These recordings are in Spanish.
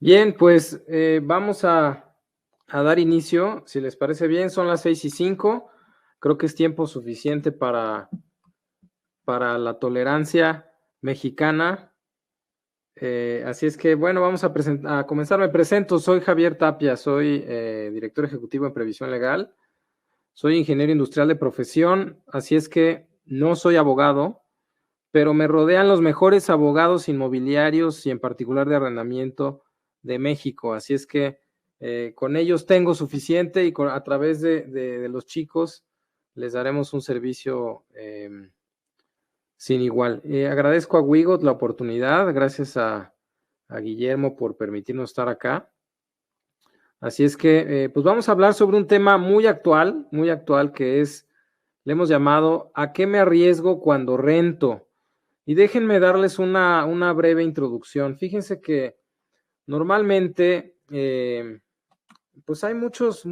Bien, pues vamos a dar inicio, si les parece bien, son las 6:05, creo que es tiempo suficiente para la tolerancia mexicana. Así es que, bueno, vamos a comenzar. Me presento, soy Javier Tapia, soy director ejecutivo en Previsión Legal, soy ingeniero industrial de profesión, así es que no soy abogado, pero me rodean los mejores abogados inmobiliarios y en particular de arrendamiento de México. Así es que con ellos tengo suficiente y a través de los chicos les daremos un servicio sin igual. Agradezco a Wigot la oportunidad, gracias a Guillermo por permitirnos estar acá. Así es que pues vamos a hablar sobre un tema muy actual, que es, le hemos llamado ¿a qué me arriesgo cuando rento? Y déjenme darles una breve introducción. Fíjense que normalmente, pues hay muchos,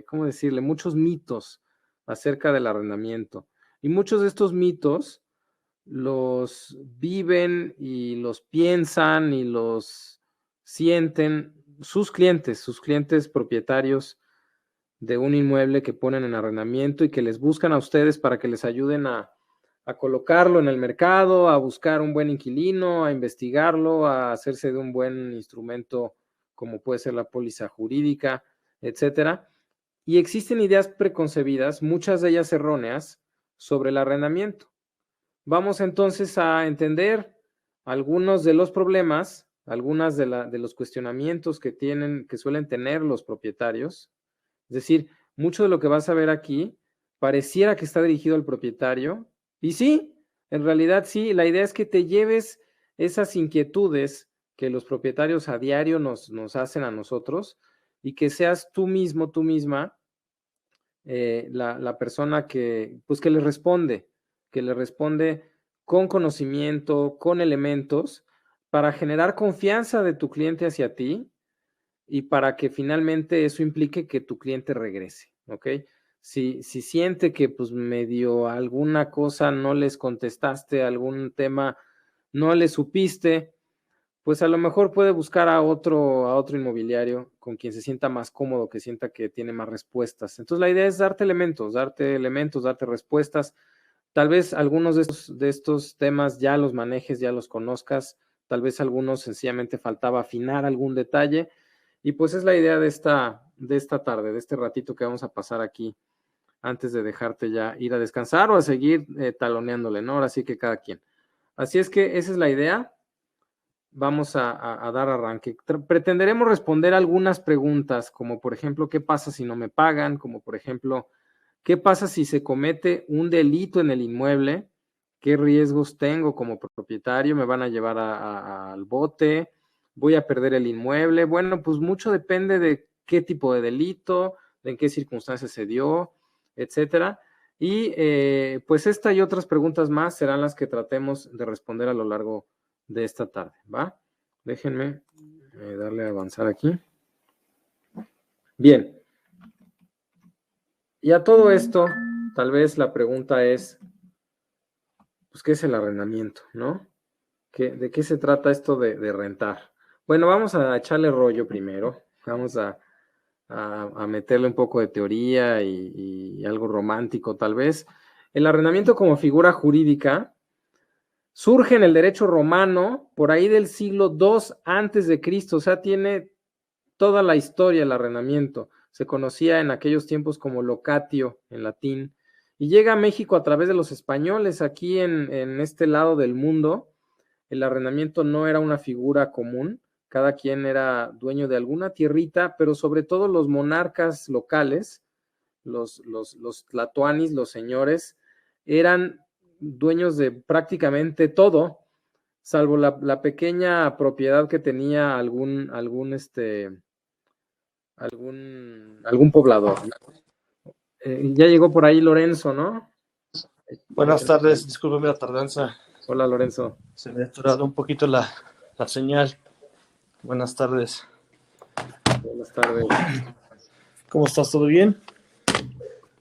¿cómo decirle? Muchos mitos acerca del arrendamiento. Y muchos de estos mitos los viven y los piensan y los sienten sus clientes propietarios de un inmueble que ponen en arrendamiento y que les buscan a ustedes para que les ayuden a colocarlo en el mercado, a buscar un buen inquilino, a investigarlo, a hacerse de un buen instrumento como puede ser la póliza jurídica, etcétera. Y existen ideas preconcebidas, muchas de ellas erróneas, sobre el arrendamiento. Vamos entonces a entender algunos de los problemas, algunas de los cuestionamientos que suelen tener los propietarios. Es decir, mucho de lo que vas a ver aquí pareciera que está dirigido al propietario. Y sí, en realidad sí, la idea es que te lleves esas inquietudes que los propietarios a diario nos hacen a nosotros y que seas tú mismo, tú misma, la persona pues que le responde con conocimiento, con elementos, para generar confianza de tu cliente hacia ti y para que finalmente eso implique que tu cliente regrese, ¿ok? Si siente que pues medio alguna cosa no les contestaste, algún tema no le supiste, pues a lo mejor puede buscar a otro inmobiliario con quien se sienta más cómodo, que sienta que tiene más respuestas. Entonces la idea es darte elementos, darte respuestas. Tal vez algunos de estos temas ya los manejes, ya los conozcas, tal vez algunos sencillamente faltaba afinar algún detalle. Y pues es la idea de esta tarde, de este ratito que vamos a pasar aquí, antes de dejarte ya ir a descansar o a seguir taloneándole, ¿no? Ahora sí que cada quien. Así es que esa es la idea. Vamos a dar arranque. Pretenderemos responder algunas preguntas, como por ejemplo, ¿qué pasa si no me pagan? Como por ejemplo, ¿qué pasa si se comete un delito en el inmueble? ¿Qué riesgos tengo como propietario? ¿Me van a llevar al bote? ¿Voy a perder el inmueble? Bueno, pues mucho depende de qué tipo de delito, de en qué circunstancias se dio, etcétera. Y pues esta y otras preguntas más serán las que tratemos de responder a lo largo de esta tarde, ¿va? Déjenme darle a avanzar aquí. Bien. Y a todo esto, tal vez la pregunta es, pues, ¿qué es el arrendamiento, no? ¿De qué se trata esto de rentar? Bueno, vamos a echarle rollo primero. Vamos a meterle un poco de teoría y algo romántico, tal vez. El arrendamiento como figura jurídica surge en el derecho romano por ahí del siglo II antes de Cristo, o sea, tiene toda la historia el arrendamiento. Se conocía en aquellos tiempos como locatio en latín y llega a México a través de los españoles. Aquí en este lado del mundo, el arrendamiento no era una figura común, cada quien era dueño de alguna tierrita, pero sobre todo los monarcas locales, los tlatoanis, los señores, eran dueños de prácticamente todo, salvo la pequeña propiedad que tenía algún poblador. Ya llegó por ahí Lorenzo, ¿no? Buenas tardes, discúlpeme la tardanza. Hola, Lorenzo. Se me ha atorado un poquito la señal. Buenas tardes. Buenas tardes. ¿Cómo estás? ¿Todo bien?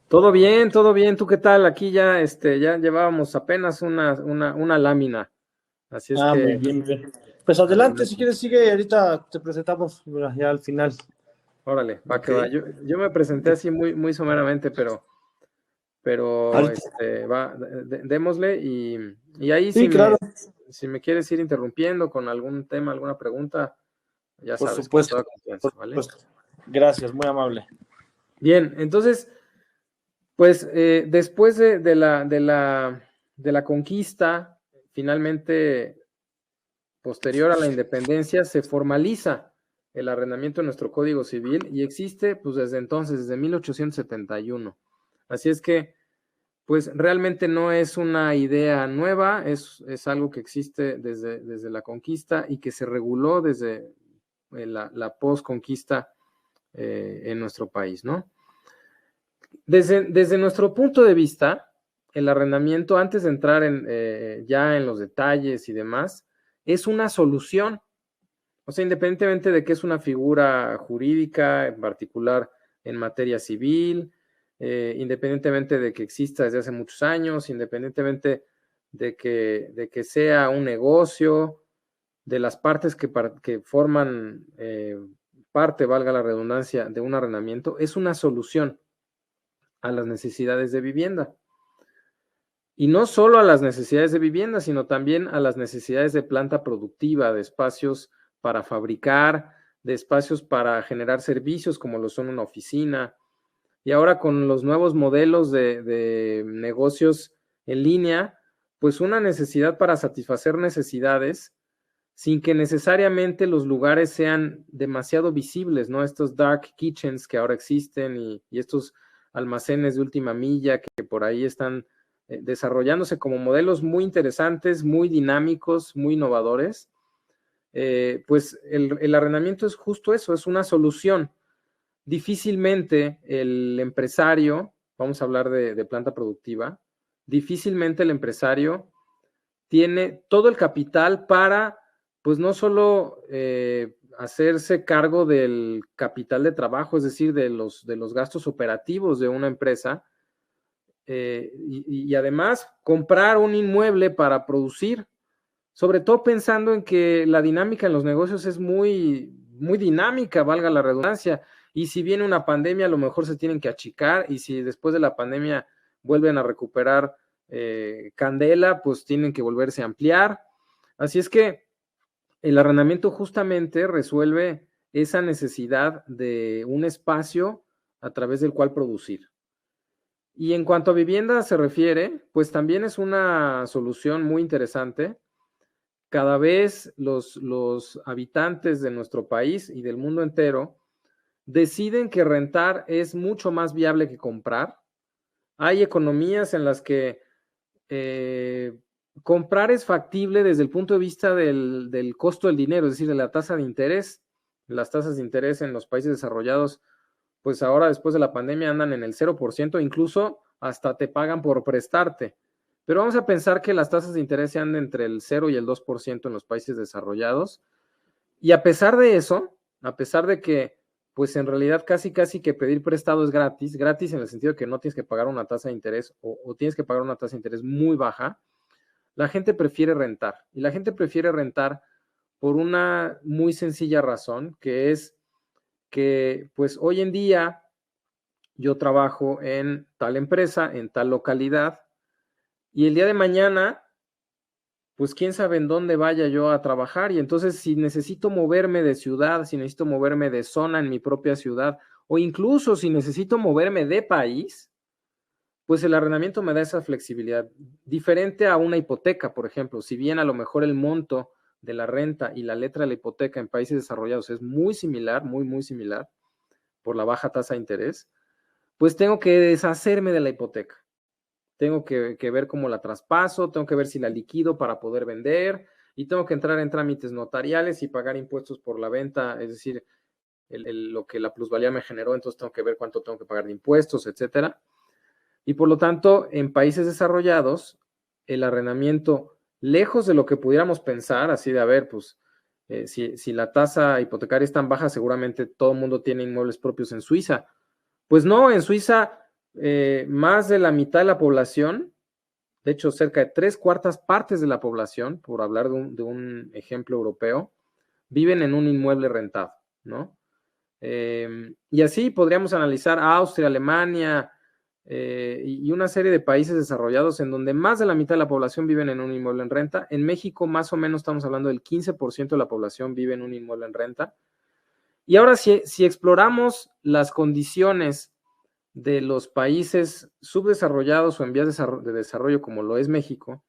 Todo bien, todo bien. ¿Tú qué tal? Aquí ya llevábamos apenas una lámina Así es que... Muy bien, muy bien. Pues adelante, si quieres, sigue, ahorita te presentamos ya al final. Órale, va que Ok. va. Yo me presenté así muy, muy someramente, pero Ahorita. démosle y ahí Sí, claro, si me quieres ir interrumpiendo con algún tema, alguna pregunta, ya por sabes, con supuesto, toda confianza, por ¿vale? supuesto. Gracias, muy amable. Bien, entonces, pues después de la conquista, finalmente, posterior a la independencia, se formaliza el arrendamiento en nuestro Código Civil y existe pues desde entonces, desde 1871. Así es que pues realmente no es una idea nueva, es algo que existe desde la conquista y que se reguló desde la posconquista en nuestro país, ¿no? Desde nuestro punto de vista, el arrendamiento, antes de entrar ya en los detalles y demás, es una solución. O sea, independientemente de que es una figura jurídica, en particular en materia civil, independientemente de que exista desde hace muchos años, independientemente de que sea un negocio, de las partes que forman parte, valga la redundancia, de un arrendamiento, es una solución a las necesidades de vivienda. Y no solo a las necesidades de vivienda, sino también a las necesidades de planta productiva, de espacios para fabricar, de espacios para generar servicios como lo son una oficina. Y ahora con los nuevos modelos de negocios en línea, pues una necesidad para satisfacer necesidades sin que necesariamente los lugares sean demasiado visibles, ¿no? Estos dark kitchens que ahora existen y estos almacenes de última milla que por ahí están desarrollándose como modelos muy interesantes, muy dinámicos, muy innovadores, pues el arrendamiento es justo eso, es una solución. Difícilmente el empresario, vamos a hablar de planta productiva, difícilmente el empresario tiene todo el capital para, pues no solo hacerse cargo del capital de trabajo, es decir, de los gastos operativos de una empresa, y además comprar un inmueble para producir, sobre todo pensando en que la dinámica en los negocios es muy, muy dinámica, valga la redundancia, y si viene una pandemia, a lo mejor se tienen que achicar, y si después de la pandemia vuelven a recuperar candela, pues tienen que volverse a ampliar. Así es que el arrendamiento justamente resuelve esa necesidad de un espacio a través del cual producir. Y en cuanto a vivienda se refiere, pues también es una solución muy interesante. Cada vez los habitantes de nuestro país y del mundo entero deciden que rentar es mucho más viable que comprar. Hay economías en las que comprar es factible desde el punto de vista del costo del dinero, es decir, de la tasa de interés. Las tasas de interés en los países desarrollados, pues ahora después de la pandemia andan en el 0%, incluso hasta te pagan por prestarte. Pero vamos a pensar que las tasas de interés se andan entre el 0 y el 2% en los países desarrollados. Y a pesar de eso, a pesar de que, pues en realidad casi que pedir prestado es gratis, gratis en el sentido de que no tienes que pagar una tasa de interés o tienes que pagar una tasa de interés muy baja, la gente prefiere rentar. Y la gente prefiere rentar por una muy sencilla razón, que es que pues hoy en día yo trabajo en tal empresa, en tal localidad, y el día de mañana pues quién sabe en dónde vaya yo a trabajar. Y entonces si necesito moverme de ciudad, si necesito moverme de zona en mi propia ciudad, o incluso si necesito moverme de país, pues el arrendamiento me da esa flexibilidad. Diferente a una hipoteca, por ejemplo. Si bien a lo mejor el monto de la renta y la letra de la hipoteca en países desarrollados es muy similar, muy, muy similar, por la baja tasa de interés, pues tengo que deshacerme de la hipoteca. Tengo que ver cómo la traspaso, tengo que ver si la liquido para poder vender y tengo que entrar en trámites notariales y pagar impuestos por la venta, es decir, lo que la plusvalía me generó, entonces tengo que ver cuánto tengo que pagar de impuestos, etcétera. Y por lo tanto, en países desarrollados, el arrendamiento, lejos de lo que pudiéramos pensar, así de, a ver, pues, si la tasa hipotecaria es tan baja, seguramente todo el mundo tiene inmuebles propios en Suiza. Pues no, en Suiza, más de la mitad de la población de hecho cerca de 3/4 de la población, por hablar de un ejemplo europeo, viven en un inmueble rentado, ¿no? Y así podríamos analizar Austria, Alemania y una serie de países desarrollados en donde más de la mitad de la población viven en un inmueble en renta. En México más o menos estamos hablando del 15% de la población vive en un inmueble en renta. Y ahora si exploramos las condiciones de los países subdesarrollados o en vías de desarrollo como lo es México,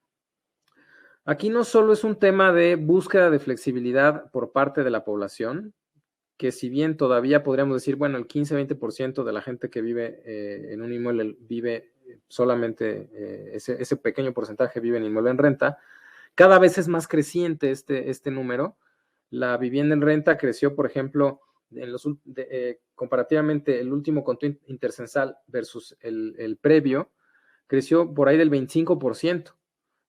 aquí no solo es un tema de búsqueda de flexibilidad por parte de la población, que si bien todavía podríamos decir, bueno, el 15-20% de la gente que vive en un inmueble vive solamente, ese pequeño porcentaje vive en inmueble en renta, cada vez es más creciente este número. La vivienda en renta creció, por ejemplo, comparativamente el último conteo intercensal versus el previo, creció por ahí del 25%,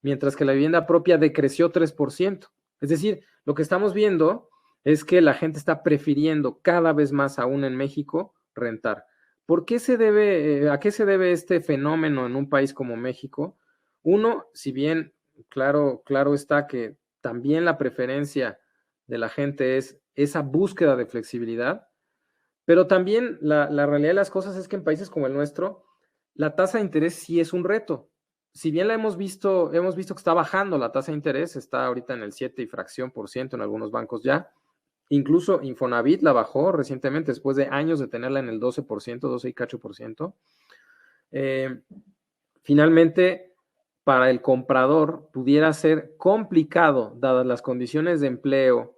mientras que la vivienda propia decreció 3%. Es decir, lo que estamos viendo es que la gente está prefiriendo cada vez más, aún en México, rentar. ¿Por qué se debe, a qué se debe este fenómeno en un país como México? Uno, si bien claro está que también la preferencia de la gente es esa búsqueda de flexibilidad, pero también la realidad de las cosas es que en países como el nuestro, la tasa de interés sí es un reto. Si bien la hemos visto que está bajando la tasa de interés, está ahorita en el 7 y fracción por ciento en algunos bancos ya. Incluso Infonavit la bajó recientemente después de años de tenerla en el 12%, 12 y cacho por ciento. Finalmente, para el comprador pudiera ser complicado, dadas las condiciones de empleo,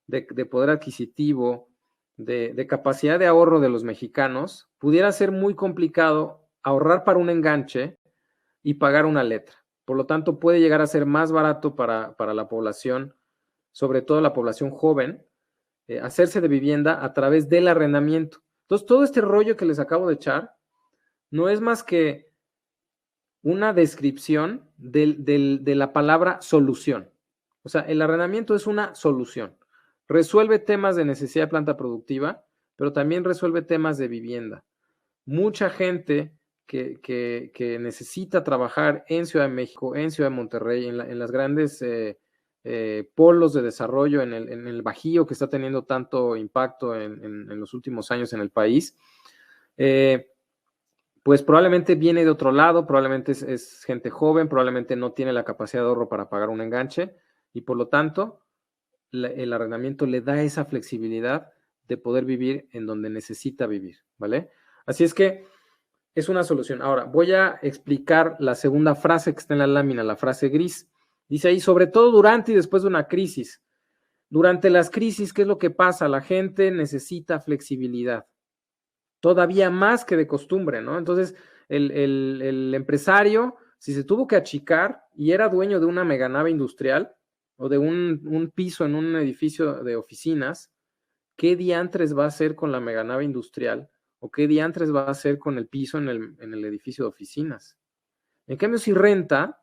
de poder adquisitivo, de capacidad de ahorro de los mexicanos, pudiera ser muy complicado ahorrar para un enganche y pagar una letra. Por lo tanto, puede llegar a ser más barato para la población, sobre todo la población joven, hacerse de vivienda a través del arrendamiento. Entonces, todo este rollo que les acabo de echar no es más que una descripción de la palabra solución. O sea, el arrendamiento es una solución. Resuelve temas de necesidad de planta productiva, pero también resuelve temas de vivienda. Mucha gente que necesita trabajar en Ciudad de México, en Ciudad de Monterrey, en las grandes polos de desarrollo, en el Bajío, que está teniendo tanto impacto en los últimos años en el país, pues probablemente viene de otro lado, probablemente es gente joven, probablemente no tiene la capacidad de ahorro para pagar un enganche, y por lo tanto, el arrendamiento le da esa flexibilidad de poder vivir en donde necesita vivir, ¿vale? Así es que es una solución. Ahora, voy a explicar la segunda frase que está en la lámina, la frase gris. Dice ahí, sobre todo durante y después de una crisis. Durante las crisis, ¿qué es lo que pasa? La gente necesita flexibilidad, todavía más que de costumbre, ¿no? Entonces, el empresario, si se tuvo que achicar y era dueño de una meganave industrial o de un piso en un edificio de oficinas, ¿qué diantres va a hacer con la meganave industrial? ¿O qué diantres va a hacer con el piso en el edificio de oficinas? En cambio, si renta,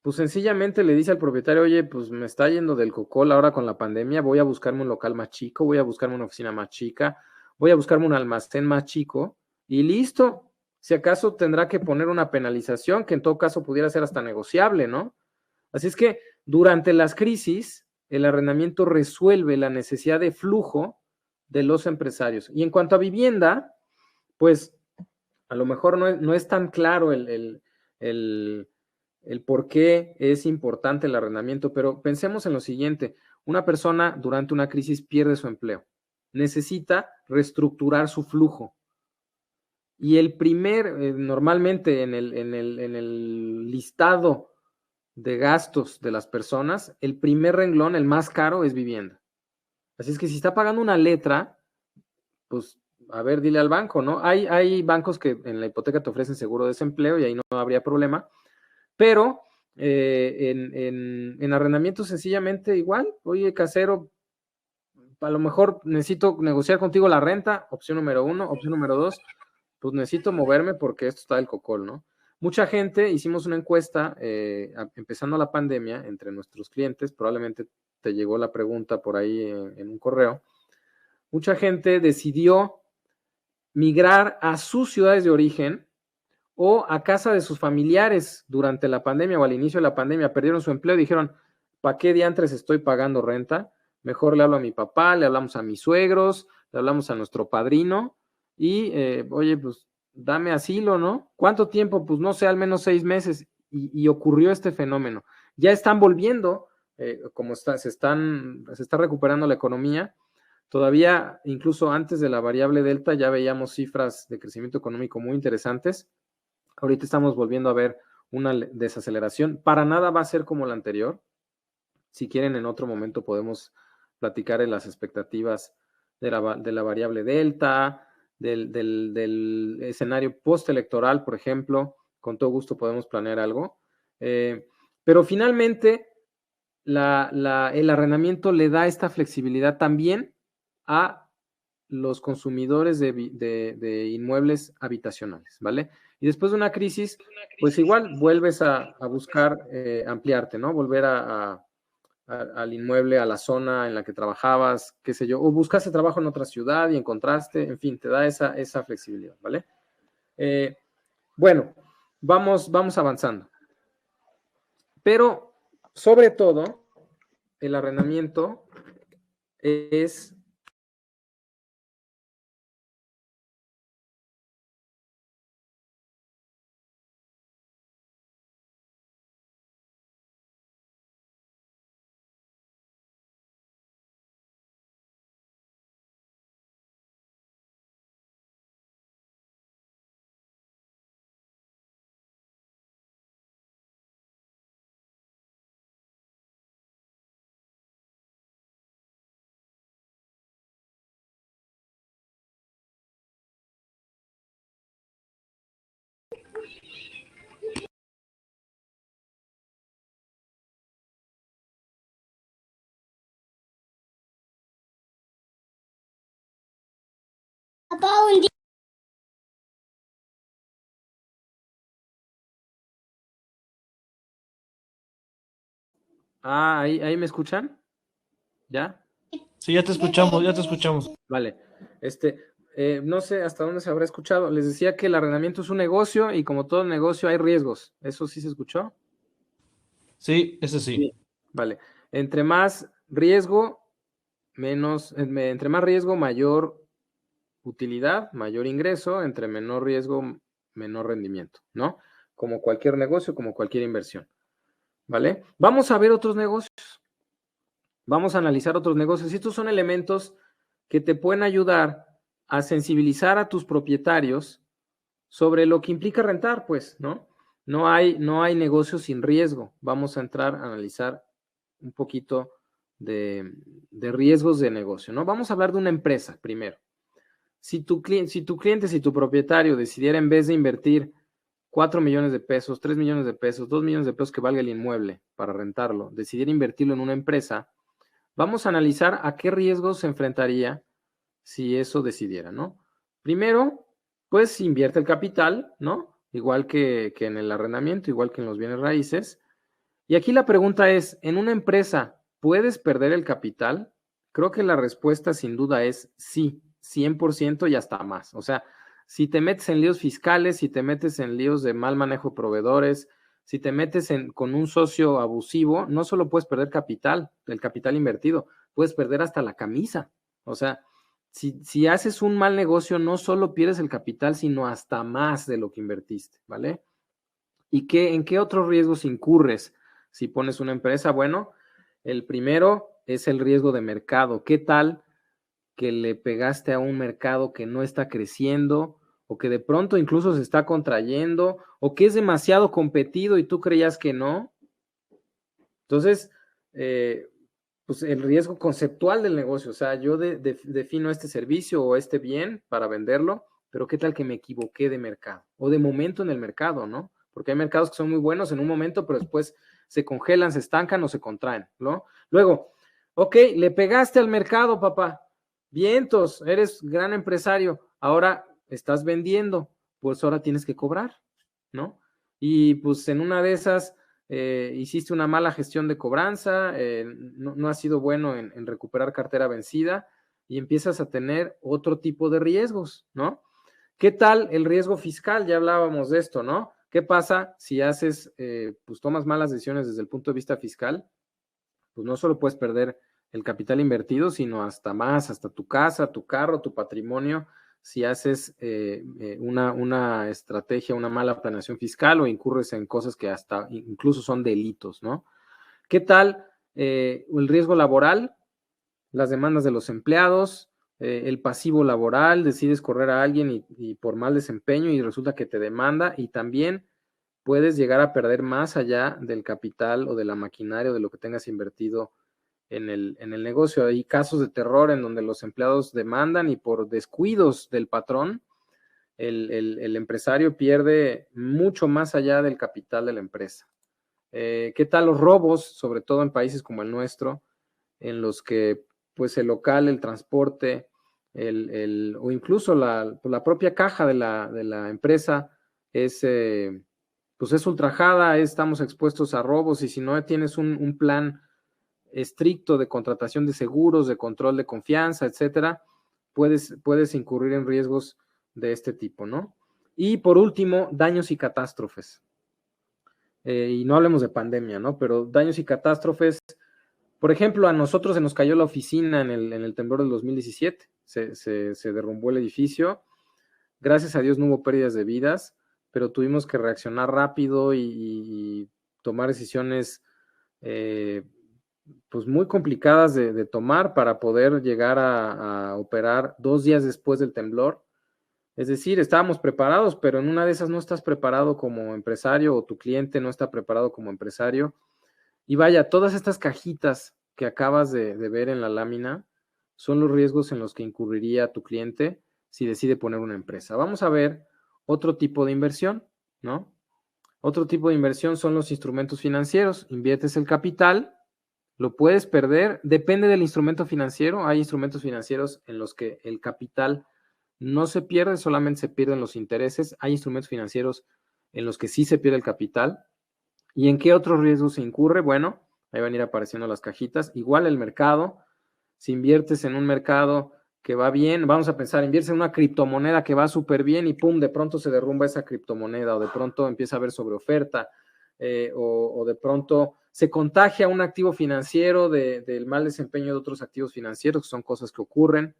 pues sencillamente le dice al propietario, oye, pues me está yendo del cocol ahora con la pandemia, voy a buscarme un local más chico, voy a buscarme una oficina más chica, voy a buscarme un almacén más chico y listo. Si acaso tendrá que poner una penalización, que en todo caso pudiera ser hasta negociable, ¿no? Así es que durante las crisis, el arrendamiento resuelve la necesidad de flujo de los empresarios. Y en cuanto a vivienda, pues a lo mejor no es tan claro el por qué es importante el arrendamiento, pero pensemos en lo siguiente, una persona durante una crisis pierde su empleo, necesita reestructurar su flujo. Y normalmente en el listado de gastos de las personas, el primer renglón, el más caro, es vivienda. Así es que si está pagando una letra, pues, a ver, dile al banco, ¿no? Hay bancos que en la hipoteca te ofrecen seguro de desempleo y ahí no habría problema, pero en arrendamiento sencillamente igual, oye, casero, a lo mejor necesito negociar contigo la renta, opción número 1, opción número 2, pues necesito moverme porque esto está del cocol, ¿no? Mucha gente, hicimos una encuesta empezando la pandemia entre nuestros clientes, probablemente te llegó la pregunta por ahí en un correo, mucha gente decidió migrar a sus ciudades de origen o a casa de sus familiares durante la pandemia o al inicio de la pandemia, perdieron su empleo y dijeron, ¿para qué diantres estoy pagando renta? Mejor le hablo a mi papá, le hablamos a mis suegros, le hablamos a nuestro padrino y, oye, pues dame asilo, ¿no? ¿Cuánto tiempo? Pues no sé, al menos 6 meses y ocurrió este fenómeno. Ya están volviendo, como se está recuperando la economía. Todavía, incluso antes de la variable delta, ya veíamos cifras de crecimiento económico muy interesantes. Ahorita estamos volviendo a ver una desaceleración. Para nada va a ser como la anterior. Si quieren, en otro momento podemos platicar de las expectativas de la variable delta, del escenario postelectoral, por ejemplo. Con todo gusto podemos planear algo. Pero finalmente, el arrendamiento le da esta flexibilidad también a los consumidores de inmuebles habitacionales, ¿vale? Y después de una crisis, pues igual vuelves a buscar ampliarte, ¿no? Volver al inmueble, a la zona en la que trabajabas, qué sé yo, o buscaste trabajo en otra ciudad y encontraste, en fin, te da esa flexibilidad, ¿vale? Bueno, vamos avanzando. Pero, sobre todo, el arrendamiento es ahí me escuchan, ¿ya? Sí, ya te escuchamos, ya te escuchamos. Vale, no sé hasta dónde se habrá escuchado. Les decía que el arrendamiento es un negocio y como todo negocio hay riesgos. ¿Eso sí se escuchó? Sí, ese sí. Vale. Entre más riesgo, entre más riesgo, mayor utilidad, mayor ingreso, entre menor riesgo, menor rendimiento, ¿no? Como cualquier negocio, como cualquier inversión, ¿vale? Vamos a ver otros negocios. Vamos a analizar otros negocios. Y estos son elementos que te pueden ayudar a sensibilizar a tus propietarios sobre lo que implica rentar, pues, ¿no? No hay negocio sin riesgo. Vamos a entrar a analizar un poquito de riesgos de negocio, ¿no? Vamos a hablar de una empresa primero. Si tu cliente, si tu propietario decidiera en vez de invertir 4 millones de pesos, 3 millones de pesos, 2 millones de pesos que valga el inmueble para rentarlo, decidiera invertirlo en una empresa, vamos a analizar a qué riesgos se enfrentaría si eso decidiera, ¿no? Primero, pues invierte el capital, ¿no? Igual que en el arrendamiento, igual que en los bienes raíces. Y aquí la pregunta es, ¿en una empresa puedes perder el capital? Creo que la respuesta sin duda es sí, 100% y hasta más. O sea, si te metes en líos fiscales, si te metes en líos de mal manejo de proveedores, si te metes con un socio abusivo, no solo puedes perder capital, el capital invertido, puedes perder hasta la camisa. O sea, si haces un mal negocio, no solo pierdes el capital, sino hasta más de lo que invertiste, ¿vale? ¿Y en qué otros riesgos incurres si pones una empresa? Bueno, el primero es el riesgo de mercado. ¿Qué tal que le pegaste a un mercado que no está creciendo o que de pronto incluso se está contrayendo o que es demasiado competido y tú creías que no? Entonces, pues el riesgo conceptual del negocio, o sea, yo defino este servicio o este bien para venderlo, pero ¿qué tal que me equivoqué de mercado o de momento en el mercado, ¿no? Porque hay mercados que son muy buenos en un momento, pero después se congelan, se estancan o se contraen, ¿no? Luego, ok, le pegaste al mercado, papá. Vientos, eres gran empresario. Ahora estás vendiendo, pues ahora tienes que cobrar, ¿no? Y pues en una de esas hiciste una mala gestión de cobranza, no has sido bueno en recuperar cartera vencida y empiezas a tener otro tipo de riesgos, ¿no? ¿Qué tal el riesgo fiscal? Ya hablábamos de esto, ¿no? ¿Qué pasa si haces, pues tomas malas decisiones desde el punto de vista fiscal? Pues no solo puedes perder el capital invertido, sino hasta más, hasta tu casa, tu carro, tu patrimonio, si haces una estrategia, una mala planeación fiscal o incurres en cosas que hasta incluso son delitos, ¿no? ¿Qué tal el riesgo laboral? Las demandas de los empleados, el pasivo laboral, decides correr a alguien y por mal desempeño y resulta que te demanda y también puedes llegar a perder más allá del capital o de la maquinaria o de lo que tengas invertido en el negocio. Hay casos de terror en donde los empleados demandan y por descuidos del patrón, el empresario pierde mucho más allá del capital de la empresa. ¿Qué tal los robos, sobre todo en países como el nuestro, en los que pues el local, el transporte, o incluso la propia caja de la empresa es, pues es ultrajada, estamos expuestos a robos y si no tienes un plan estricto de contratación de seguros, de control de confianza, etcétera, puedes incurrir en riesgos de este tipo, ¿no? Y por último, daños y catástrofes. Y no hablemos de pandemia, ¿no? Pero daños y catástrofes, por ejemplo, a nosotros se nos cayó la oficina en el temblor del 2017, se derrumbó el edificio, gracias a Dios no hubo pérdidas de vidas, pero tuvimos que reaccionar rápido y tomar decisiones pues muy complicadas de tomar para poder llegar a operar 2 días después del temblor. Es decir, estábamos preparados, pero en una de esas no estás preparado como empresario o tu cliente no está preparado como empresario. Y vaya, todas estas cajitas que acabas de ver en la lámina son los riesgos en los que incurriría tu cliente si decide poner una empresa. Vamos a ver otro tipo de inversión, ¿no? Otro tipo de inversión son los instrumentos financieros. Inviertes el capital, lo puedes perder, depende del instrumento financiero. Hay instrumentos financieros en los que el capital no se pierde, solamente se pierden los intereses. Hay instrumentos financieros en los que sí se pierde el capital. ¿Y en qué otros riesgos se incurre? Bueno, ahí van a ir apareciendo las cajitas. Igual el mercado, si inviertes en un mercado que va bien, vamos a pensar, inviertes en una criptomoneda que va súper bien y pum, de pronto se derrumba esa criptomoneda o de pronto empieza a haber sobreoferta o de pronto se contagia un activo financiero del mal desempeño de otros activos financieros, que son cosas que ocurren.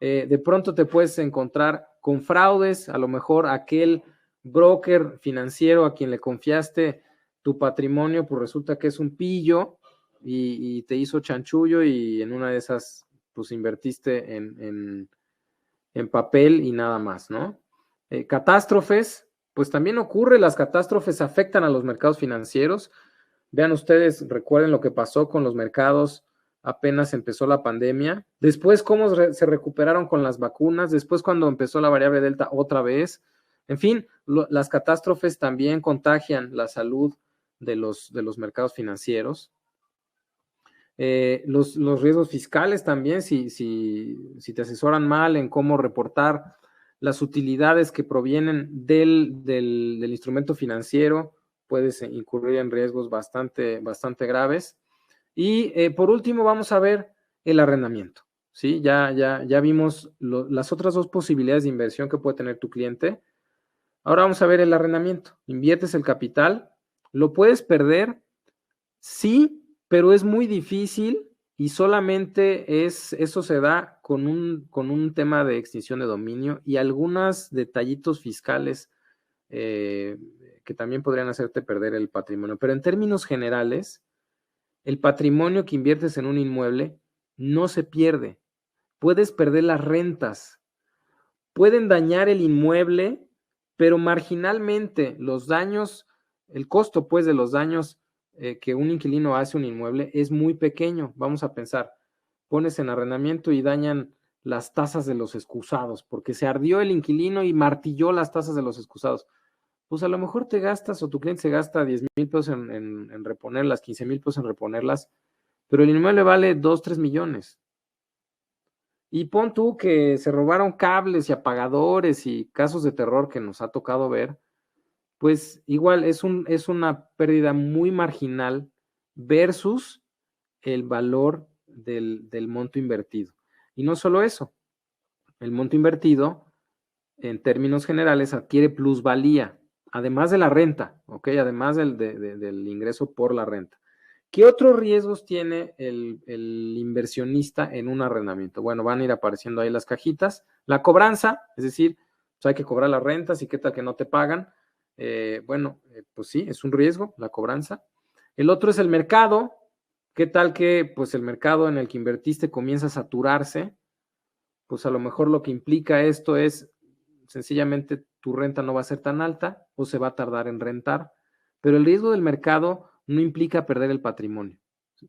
De pronto te puedes encontrar con fraudes, a lo mejor aquel broker financiero a quien le confiaste tu patrimonio, pues resulta que es un pillo y te hizo chanchullo y en una de esas, pues invertiste en papel y nada más, ¿no? Catástrofes, pues también ocurre, las catástrofes afectan a los mercados financieros. Vean ustedes, recuerden lo que pasó con los mercados apenas empezó la pandemia, después cómo se recuperaron con las vacunas, después cuando empezó la variable Delta otra vez. En fin, las catástrofes también contagian la salud de los mercados financieros. Los riesgos fiscales también, si te asesoran mal en cómo reportar las utilidades que provienen del instrumento financiero, puedes incurrir en riesgos bastante graves. Y por último vamos a ver el arrendamiento, ¿sí? Ya vimos las otras dos posibilidades de inversión que puede tener tu cliente. Ahora vamos a ver el arrendamiento. Inviertes el capital, lo puedes perder, sí, pero es muy difícil y solamente eso se da con un tema de extinción de dominio y algunos detallitos fiscales que también podrían hacerte perder el patrimonio. Pero en términos generales, el patrimonio que inviertes en un inmueble no se pierde. Puedes perder las rentas, pueden dañar el inmueble, pero marginalmente los daños, el costo pues de los daños que un inquilino hace a un inmueble es muy pequeño. Vamos a pensar, pones en arrendamiento y dañan las tasas de los excusados, porque se ardió el inquilino y martilló las tasas de los excusados. Pues a lo mejor te gastas o tu cliente se gasta 10,000 pesos en reponerlas, 15,000 pesos en reponerlas, pero el inmueble vale 2, 3 millones. Y pon tú que se robaron cables y apagadores y casos de terror que nos ha tocado ver, pues igual es una pérdida muy marginal versus el valor del monto invertido. Y no solo eso, el monto invertido en términos generales, adquiere plusvalía, además de la renta, ¿ok? Además del ingreso por la renta. ¿Qué otros riesgos tiene el inversionista en un arrendamiento? Bueno, van a ir apareciendo ahí las cajitas. La cobranza, es decir, pues hay que cobrar las rentas y qué tal que no te pagan. Pues sí, es un riesgo la cobranza. El otro es el mercado. ¿Qué tal que pues el mercado en el que invertiste comienza a saturarse? Pues a lo mejor lo que implica esto es sencillamente tu renta no va a ser tan alta o se va a tardar en rentar, pero el riesgo del mercado no implica perder el patrimonio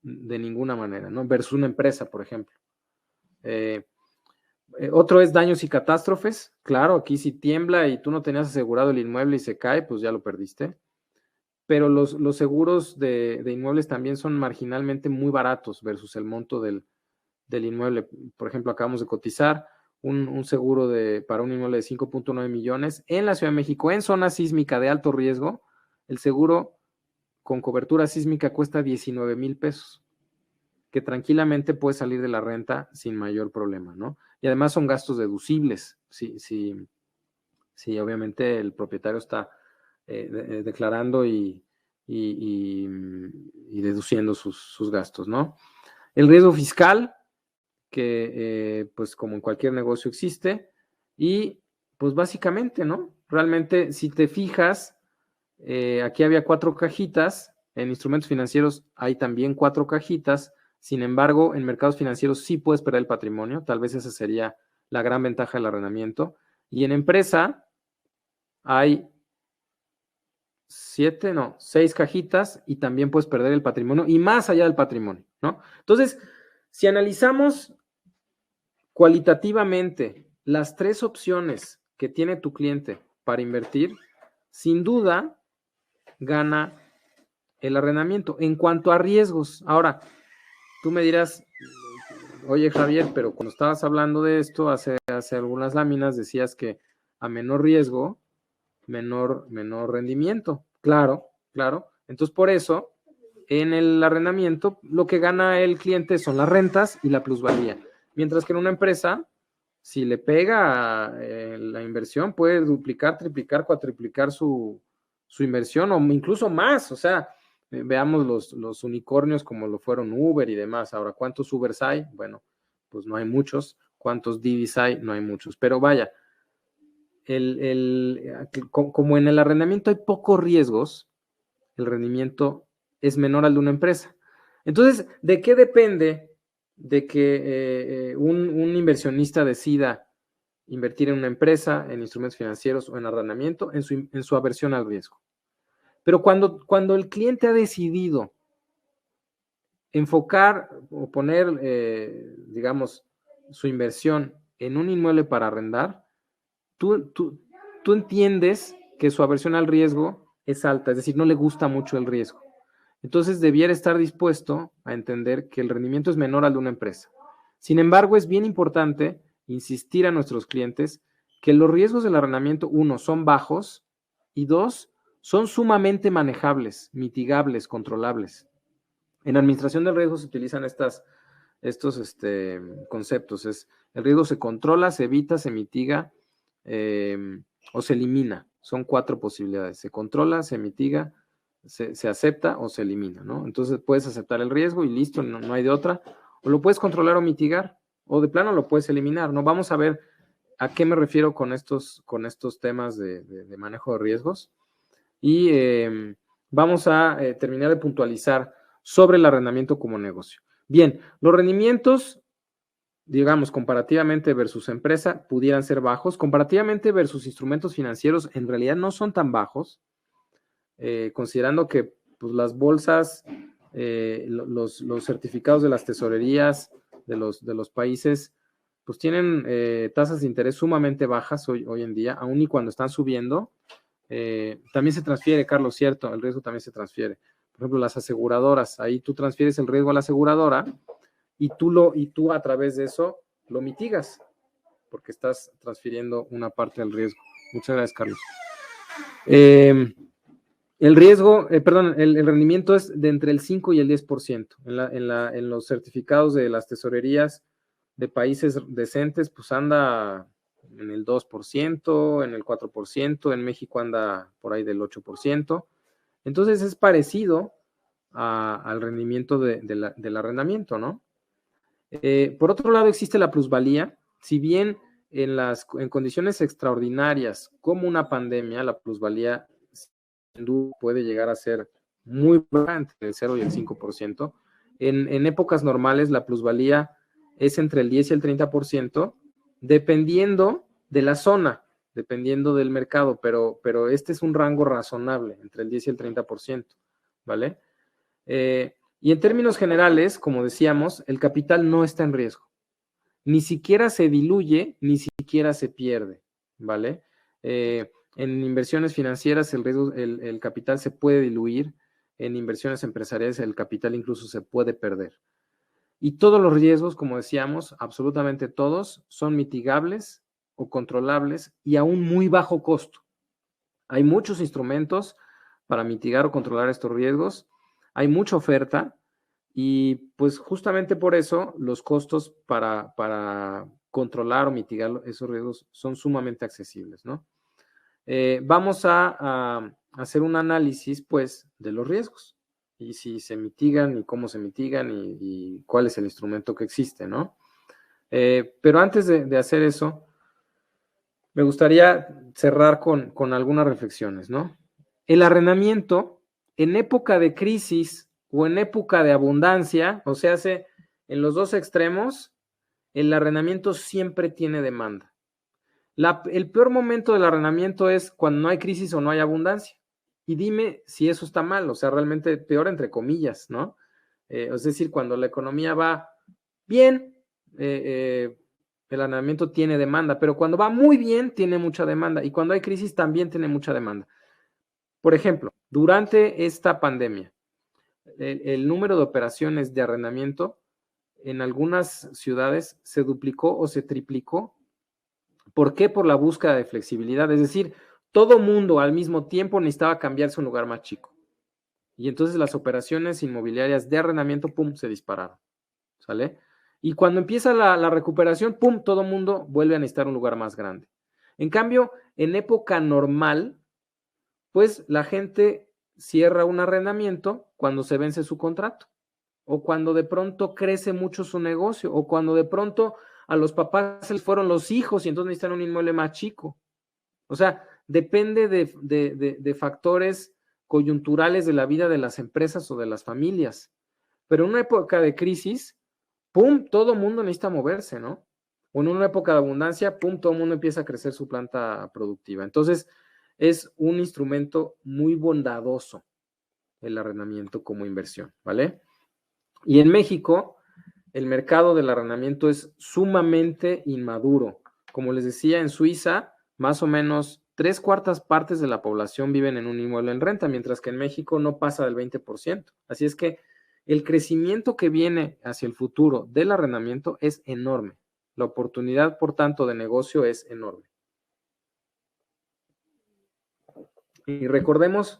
de ninguna manera, ¿no? Versus una empresa, por ejemplo. Otro es daños y catástrofes. Claro, aquí si tiembla y tú no tenías asegurado el inmueble y se cae, pues ya lo perdiste. Pero los seguros de inmuebles también son marginalmente muy baratos versus el monto del inmueble. Por ejemplo, acabamos de cotizar un seguro para un inmueble de 5.9 millones en la Ciudad de México, en zona sísmica de alto riesgo. El seguro con cobertura sísmica cuesta 19,000 pesos, que tranquilamente puede salir de la renta sin mayor problema, ¿no? Y además son gastos deducibles, sí, obviamente el propietario está declarando y deduciendo sus gastos, ¿no? El riesgo fiscal, que pues como en cualquier negocio existe, y pues básicamente, ¿no? Realmente, si te fijas, aquí había 4 cajitas, en instrumentos financieros hay también 4 cajitas, sin embargo, en mercados financieros sí puedes perder el patrimonio, tal vez esa sería la gran ventaja del arrendamiento, y en empresa hay 6 cajitas y también puedes perder el patrimonio y más allá del patrimonio, ¿no? Entonces, si analizamos cualitativamente las 3 opciones que tiene tu cliente para invertir, sin duda gana el arrendamiento. En cuanto a riesgos, ahora, tú me dirás, oye Javier, pero cuando estabas hablando de esto hace algunas láminas decías que a menor riesgo, menor rendimiento. Claro. Entonces, por eso, en el arrendamiento, lo que gana el cliente son las rentas y la plusvalía. Mientras que en una empresa, si le pega la inversión, puede duplicar, triplicar, cuatriplicar su inversión o incluso más. O sea, veamos los unicornios como lo fueron Uber y demás. Ahora, ¿cuántos Ubers hay? Bueno, pues no hay muchos. ¿Cuántos Divis hay? No hay muchos. Pero vaya, como en el arrendamiento hay pocos riesgos, el rendimiento es menor al de una empresa. Entonces, ¿de qué depende de que un inversionista decida invertir en una empresa, en instrumentos financieros o en arrendamiento? En su aversión al riesgo. Pero cuando el cliente ha decidido enfocar o poner, digamos, su inversión en un inmueble para arrendar, tú entiendes que su aversión al riesgo es alta, es decir, no le gusta mucho el riesgo. Entonces debiera estar dispuesto a entender que el rendimiento es menor al de una empresa. Sin embargo, es bien importante insistir a nuestros clientes que los riesgos del arrendamiento, 1, son bajos y 2, son sumamente manejables, mitigables, controlables. En administración del riesgo se utilizan estos conceptos. El riesgo se controla, se evita, se mitiga o se elimina. Son 4 posibilidades. Se controla, se mitiga, se acepta o se elimina, ¿no? Entonces puedes aceptar el riesgo y listo, no hay de otra. O lo puedes controlar o mitigar, o de plano lo puedes eliminar, ¿no? Vamos a ver a qué me refiero con estos temas de manejo de riesgos. Y vamos a terminar de puntualizar sobre el arrendamiento como negocio. Bien, los rendimientos, digamos, comparativamente versus empresa, pudieran ser bajos. Comparativamente versus instrumentos financieros, en realidad no son tan bajos, considerando que pues, las bolsas, los certificados de las tesorerías de los países, pues tienen tasas de interés sumamente bajas hoy en día, aun y cuando están subiendo. También se transfiere, Carlos, cierto, el riesgo también se transfiere. Por ejemplo, las aseguradoras, ahí tú transfieres el riesgo a la aseguradora y tú a través de eso lo mitigas, porque estás transfiriendo una parte del riesgo. Muchas gracias, Carlos. El riesgo, el rendimiento es de entre el 5 y el 10%. En los certificados de las tesorerías de países decentes, pues anda en el 2%, en el 4%, en México anda por ahí del 8%. Entonces es parecido al rendimiento del arrendamiento, ¿no? Por otro lado, existe la plusvalía. Si bien en condiciones extraordinarias, como una pandemia, la plusvalía sin duda puede llegar a ser muy baja, entre el 0 y el 5%. En épocas normales, la plusvalía es entre el 10 y el 30%, dependiendo de la zona, dependiendo del mercado, pero este es un rango razonable, entre el 10 y el 30%, ¿vale? Y en términos generales, como decíamos, el capital no está en riesgo. Ni siquiera se diluye, ni siquiera se pierde, ¿vale? En inversiones financieras el capital se puede diluir, en inversiones empresariales el capital incluso se puede perder. Y todos los riesgos, como decíamos, absolutamente todos, son mitigables o controlables y a un muy bajo costo. Hay muchos instrumentos para mitigar o controlar estos riesgos, hay mucha oferta y pues justamente por eso los costos para controlar o mitigar esos riesgos son sumamente accesibles, ¿no? Vamos a hacer un análisis pues de los riesgos y si se mitigan y cómo se mitigan y cuál es el instrumento que existe, ¿no? Pero antes de hacer eso, me gustaría cerrar con algunas reflexiones, ¿no? El arrendamiento en época de crisis o en época de abundancia, o sea, en los dos extremos, el arrendamiento siempre tiene demanda. El peor momento del arrendamiento es cuando no hay crisis o no hay abundancia. Y dime si eso está mal, o sea, realmente peor entre comillas, ¿no? Es decir, cuando la economía va bien, el arrendamiento tiene demanda, pero cuando va muy bien, tiene mucha demanda. Y cuando hay crisis, también tiene mucha demanda. Por ejemplo, durante esta pandemia, el número de operaciones de arrendamiento en algunas ciudades se duplicó o se triplicó. ¿Por qué? Por la búsqueda de flexibilidad. Es decir, todo mundo al mismo tiempo necesitaba cambiarse a un lugar más chico. Y entonces las operaciones inmobiliarias de arrendamiento, pum, se dispararon. ¿Sale? Y cuando empieza la recuperación, pum, todo mundo vuelve a necesitar un lugar más grande. En cambio, en época normal, pues la gente cierra un arrendamiento cuando se vence su contrato, o cuando de pronto crece mucho su negocio, o cuando de pronto a los papás se les fueron los hijos y entonces necesitan un inmueble más chico. O sea, depende de factores coyunturales de la vida de las empresas o de las familias. Pero en una época de crisis, pum, todo mundo necesita moverse, ¿no? O en una época de abundancia, pum, todo el mundo empieza a crecer su planta productiva. Entonces, es un instrumento muy bondadoso el arrendamiento como inversión, ¿vale? Y en México, el mercado del arrendamiento es sumamente inmaduro. Como les decía, en Suiza, más o menos 3/4 partes de la población viven en un inmueble en renta, mientras que en México no pasa del 20%. Así es que el crecimiento que viene hacia el futuro del arrendamiento es enorme. La oportunidad, por tanto, de negocio es enorme. Y recordemos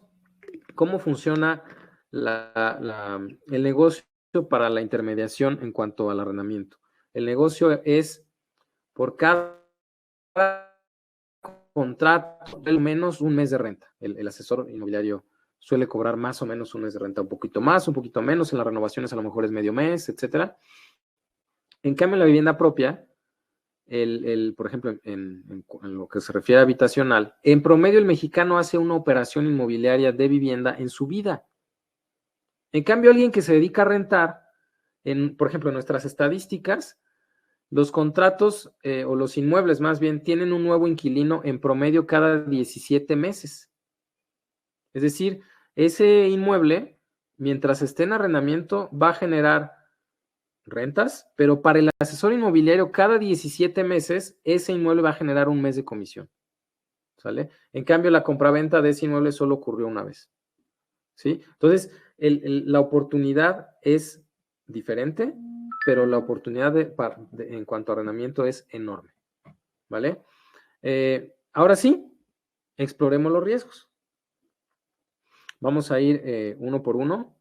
cómo funciona el negocio para la intermediación en cuanto al arrendamiento. El negocio es por cada contrato, al menos un mes de renta. El asesor inmobiliario suele cobrar más o menos un mes de renta, un poquito más, un poquito menos, en las renovaciones a lo mejor es medio mes, etcétera. En cambio, en la vivienda propia, por ejemplo, en lo que se refiere a habitacional, en promedio el mexicano hace una operación inmobiliaria de vivienda en su vida. En cambio, alguien que se dedica a rentar, por ejemplo, en nuestras estadísticas, los contratos o los inmuebles más bien tienen un nuevo inquilino en promedio cada 17 meses. Es decir, ese inmueble, mientras esté en arrendamiento, va a generar rentas, pero para el asesor inmobiliario cada 17 meses ese inmueble va a generar un mes de comisión. ¿Sale? En cambio, la compraventa de ese inmueble solo ocurrió una vez. ¿Sí? Entonces, la oportunidad es diferente, pero la oportunidad en cuanto a arrendamiento es enorme. ¿Vale? Ahora sí, exploremos los riesgos. Vamos a ir uno por uno.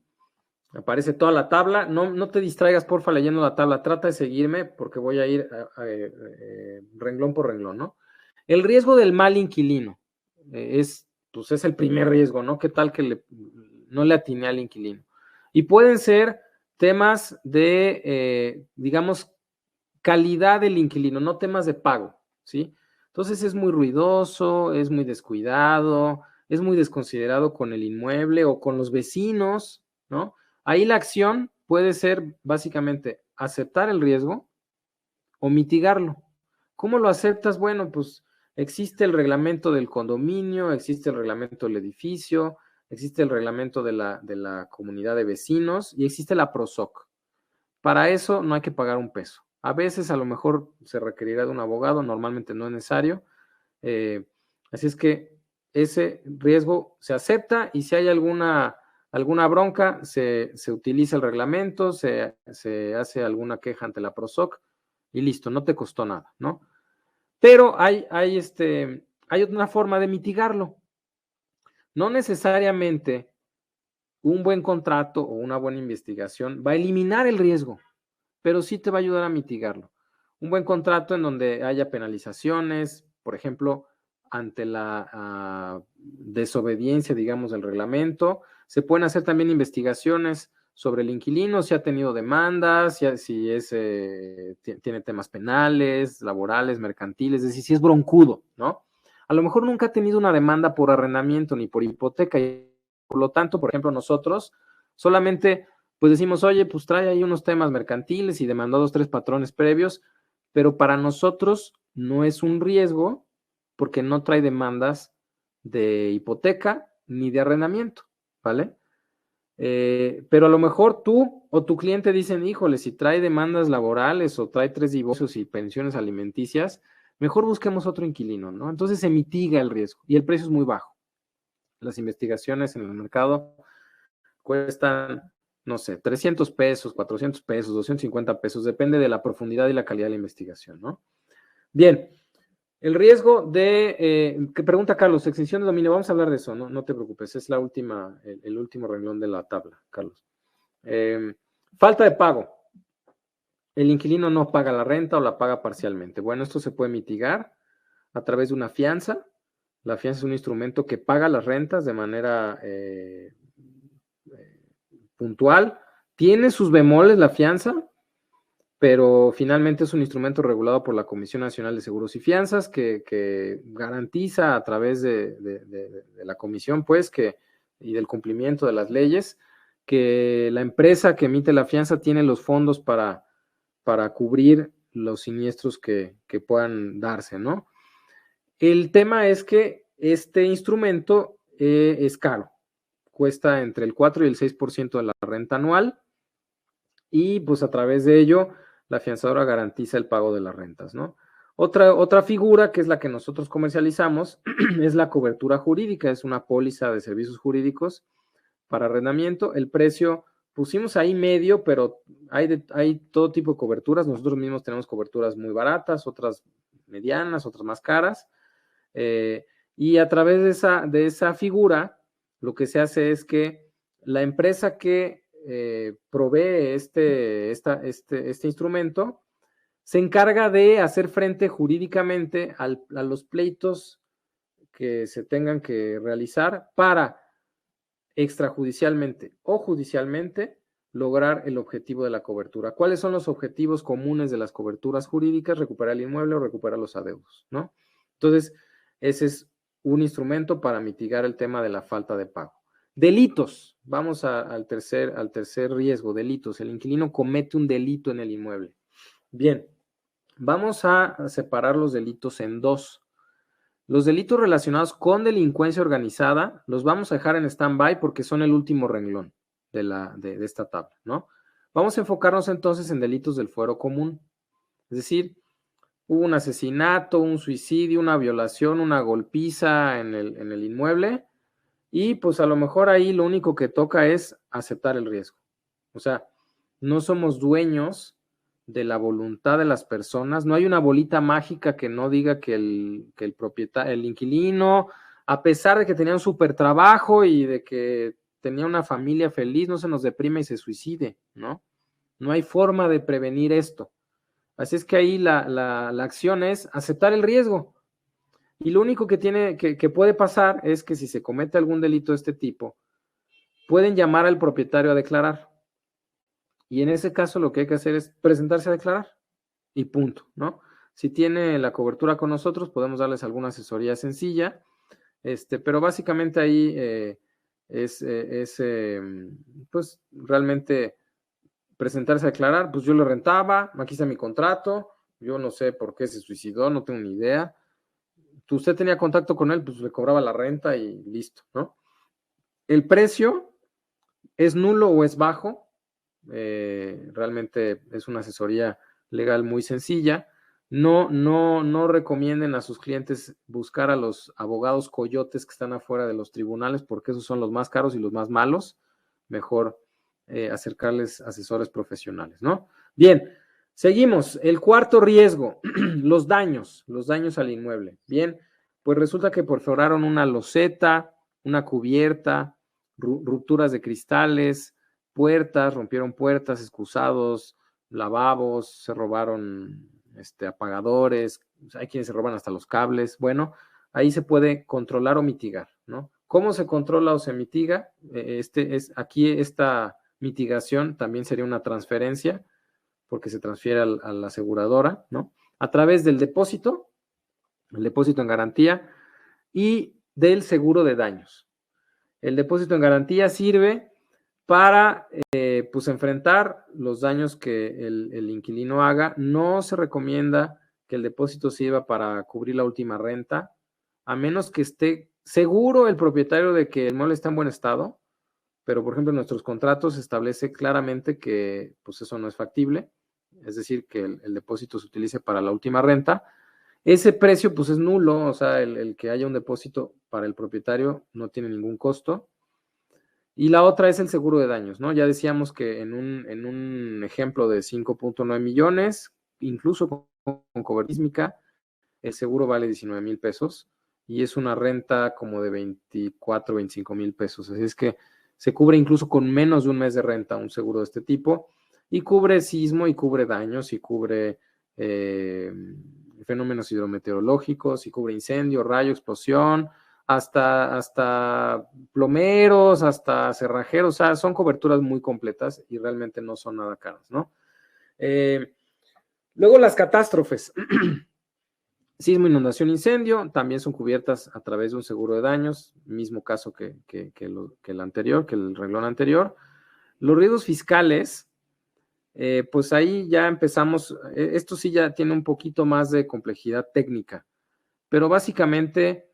Aparece toda la tabla. No te distraigas, porfa, leyendo la tabla. Trata de seguirme porque voy a ir renglón por renglón, ¿no? El riesgo del mal inquilino pues es el primer riesgo, ¿no? ¿Qué tal que no le atiné al inquilino? Y pueden ser temas de, digamos, calidad del inquilino, no temas de pago, ¿sí? Entonces es muy ruidoso, es muy descuidado, es muy desconsiderado con el inmueble o con los vecinos, ¿no? Ahí la acción puede ser básicamente aceptar el riesgo o mitigarlo. ¿Cómo lo aceptas? Bueno, pues existe el reglamento del condominio, existe el reglamento del edificio, existe el reglamento de la comunidad de vecinos y existe la PROSOC. Para eso no hay que pagar un peso. A veces a lo mejor se requerirá de un abogado, normalmente no es necesario. Así es que ese riesgo se acepta y si hay alguna bronca, se utiliza el reglamento, se hace alguna queja ante la PROSOC y listo, no te costó nada, ¿no? Pero hay una forma de mitigarlo. No necesariamente un buen contrato o una buena investigación va a eliminar el riesgo, pero sí te va a ayudar a mitigarlo. Un buen contrato en donde haya penalizaciones, por ejemplo, ante la desobediencia, digamos, del reglamento. Se pueden hacer también investigaciones sobre el inquilino, si ha tenido demandas, si tiene temas penales, laborales, mercantiles, es decir, si es broncudo, ¿no? A lo mejor nunca ha tenido una demanda por arrendamiento ni por hipoteca y por lo tanto, por ejemplo, nosotros solamente pues decimos, oye, pues trae ahí unos temas mercantiles y demandó 2, 3 patrones previos, pero para nosotros no es un riesgo porque no trae demandas de hipoteca ni de arrendamiento, ¿vale? Pero a lo mejor tú o tu cliente dicen, híjole, si trae demandas laborales o trae 3 divorcios y pensiones alimenticias, mejor busquemos otro inquilino, ¿no? Entonces se mitiga el riesgo y el precio es muy bajo. Las investigaciones en el mercado cuestan, no sé, 300 pesos, 400 pesos, 250 pesos, depende de la profundidad y la calidad de la investigación, ¿no? Bien, el riesgo que pregunta Carlos, extinción de dominio, vamos a hablar de eso, no te preocupes, es el último renglón de la tabla, Carlos. Falta de pago. El inquilino no paga la renta o la paga parcialmente. Bueno, esto se puede mitigar a través de una fianza. La fianza es un instrumento que paga las rentas de manera puntual. Tiene sus bemoles la fianza, pero finalmente es un instrumento regulado por la Comisión Nacional de Seguros y Fianzas que garantiza a través de la comisión, pues, y del cumplimiento de las leyes, que la empresa que emite la fianza tiene los fondos para cubrir los siniestros que puedan darse, ¿no? El tema es que este instrumento es caro, cuesta entre el 4 y el 6% de la renta anual y pues a través de ello la fianzadora garantiza el pago de las rentas, ¿no? Otra figura que es la que nosotros comercializamos es la cobertura jurídica, es una póliza de servicios jurídicos para arrendamiento. El precio pusimos ahí medio, pero hay todo tipo de coberturas. Nosotros mismos tenemos coberturas muy baratas, otras medianas, otras más caras. Y a través de esa figura, lo que se hace es que la empresa que provee este instrumento se encarga de hacer frente jurídicamente a los pleitos que se tengan que realizar para extrajudicialmente o judicialmente lograr el objetivo de la cobertura. ¿Cuáles son los objetivos comunes de las coberturas jurídicas? Recuperar el inmueble o recuperar los adeudos, ¿no? Entonces, ese es un instrumento para mitigar el tema de la falta de pago. Delitos. Vamos al tercer riesgo, delitos. El inquilino comete un delito en el inmueble. Bien, vamos a separar los delitos en dos. Los delitos relacionados con delincuencia organizada los vamos a dejar en stand-by porque son el último renglón de esta tabla, ¿no? Vamos a enfocarnos entonces en delitos del fuero común. Es decir, hubo un asesinato, un suicidio, una violación, una golpiza en el inmueble y pues a lo mejor ahí lo único que toca es aceptar el riesgo. O sea, no somos dueños de la voluntad de las personas, no hay una bolita mágica que no diga que el propietario, el inquilino, a pesar de que tenía un súper trabajo y de que tenía una familia feliz, no se nos deprime y se suicide, ¿no? No hay forma de prevenir esto. Así es que ahí la acción es aceptar el riesgo. Y lo único que puede pasar es que si se comete algún delito de este tipo, pueden llamar al propietario a declarar. Y en ese caso lo que hay que hacer es presentarse a declarar y punto, ¿no? Si tiene la cobertura con nosotros, podemos darles alguna asesoría sencilla, pero básicamente ahí pues realmente presentarse a declarar, pues yo lo rentaba, aquí está mi contrato, yo no sé por qué se suicidó, no tengo ni idea. Usted tenía contacto con él, pues le cobraba la renta y listo, ¿no? El precio es nulo o es bajo, realmente es una asesoría legal muy sencilla. No recomienden a sus clientes buscar a los abogados coyotes que están afuera de los tribunales, porque esos son los más caros y los más malos. Mejor acercarles asesores profesionales, ¿no? Bien, seguimos. El cuarto riesgo, los daños al inmueble. Bien, pues resulta que perforaron una loseta, una cubierta, rupturas de cristales, puertas, rompieron puertas, excusados, lavabos, se robaron apagadores, hay quienes se roban hasta los cables. Bueno, ahí se puede controlar o mitigar, ¿no? ¿Cómo se controla o se mitiga? Aquí esta mitigación también sería una transferencia, porque se transfiere a la aseguradora, ¿no? A través del depósito, el depósito en garantía y del seguro de daños. El depósito en garantía sirve para pues enfrentar los daños que el inquilino haga. No se recomienda que el depósito sirva para cubrir la última renta, a menos que esté seguro el propietario de que el inmueble está en buen estado, pero por ejemplo en nuestros contratos se establece claramente que pues eso no es factible, es decir, que el depósito se utilice para la última renta. Ese precio pues es nulo, o sea, el que haya un depósito para el propietario no tiene ningún costo. Y la otra es el seguro de daños, ¿no? Ya decíamos que en un ejemplo de 5.9 millones, incluso con cobertura sísmica, el seguro vale 19,000 pesos y es una renta como de 24, 25 mil pesos. Así es que se cubre incluso con menos de un mes de renta un seguro de este tipo y cubre sismo y cubre daños y cubre fenómenos hidrometeorológicos y cubre incendio, rayo, explosión, hasta plomeros, hasta cerrajeros, o sea, son coberturas muy completas y realmente no son nada caras, ¿no? Luego las catástrofes. Sismo, inundación, incendio, también son cubiertas a través de un seguro de daños, mismo caso que el anterior, que el renglón anterior. Los riesgos fiscales, pues ahí ya empezamos, esto sí ya tiene un poquito más de complejidad técnica, pero básicamente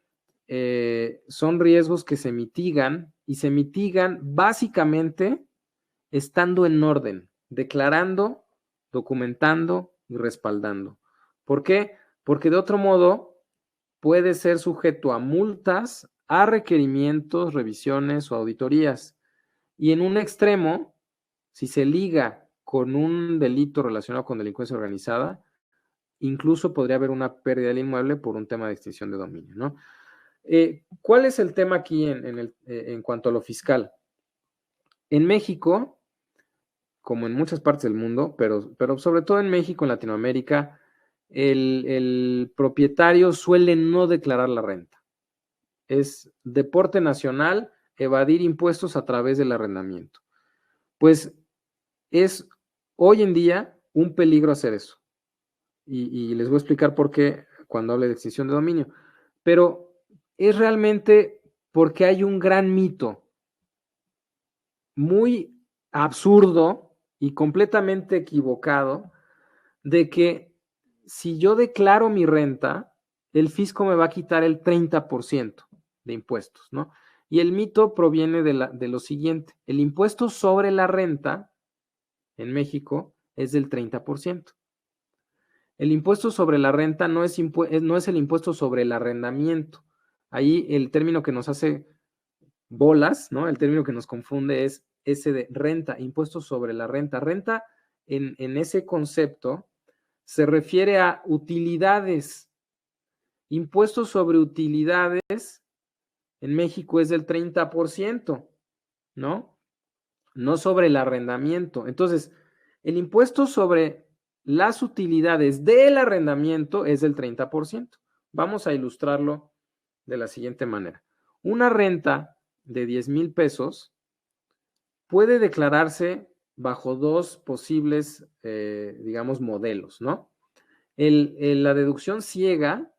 son riesgos que se mitigan y se mitigan básicamente estando en orden, declarando, documentando y respaldando. ¿Por qué? Porque de otro modo puede ser sujeto a multas, a requerimientos, revisiones o auditorías. Y en un extremo, si se liga con un delito relacionado con delincuencia organizada, incluso podría haber una pérdida del inmueble por un tema de extinción de dominio, ¿no? ¿Cuál es el tema aquí en cuanto a lo fiscal? En México, como en muchas partes del mundo, pero sobre todo en México, en Latinoamérica, el propietario suele no declarar la renta. Es deporte nacional evadir impuestos a través del arrendamiento. Pues es hoy en día un peligro hacer eso. Y les voy a explicar por qué cuando hable de extinción de dominio. Pero es realmente porque hay un gran mito muy absurdo y completamente equivocado de que si yo declaro mi renta, el fisco me va a quitar el 30% de impuestos, ¿no? Y el mito proviene de lo siguiente: el impuesto sobre la renta en México es del 30%. El impuesto sobre la renta no es el impuesto sobre el arrendamiento. Ahí el término que nos hace bolas, ¿no? El término que nos confunde es ese de renta, impuesto sobre la renta. Renta en ese concepto se refiere a utilidades. Impuestos sobre utilidades en México es del 30%. ¿no? No sobre el arrendamiento. Entonces, el impuesto sobre las utilidades del arrendamiento es del 30%. Vamos a ilustrarlo de la siguiente manera. Una renta de 10,000 pesos puede declararse bajo dos posibles, digamos, modelos, ¿no? La deducción ciega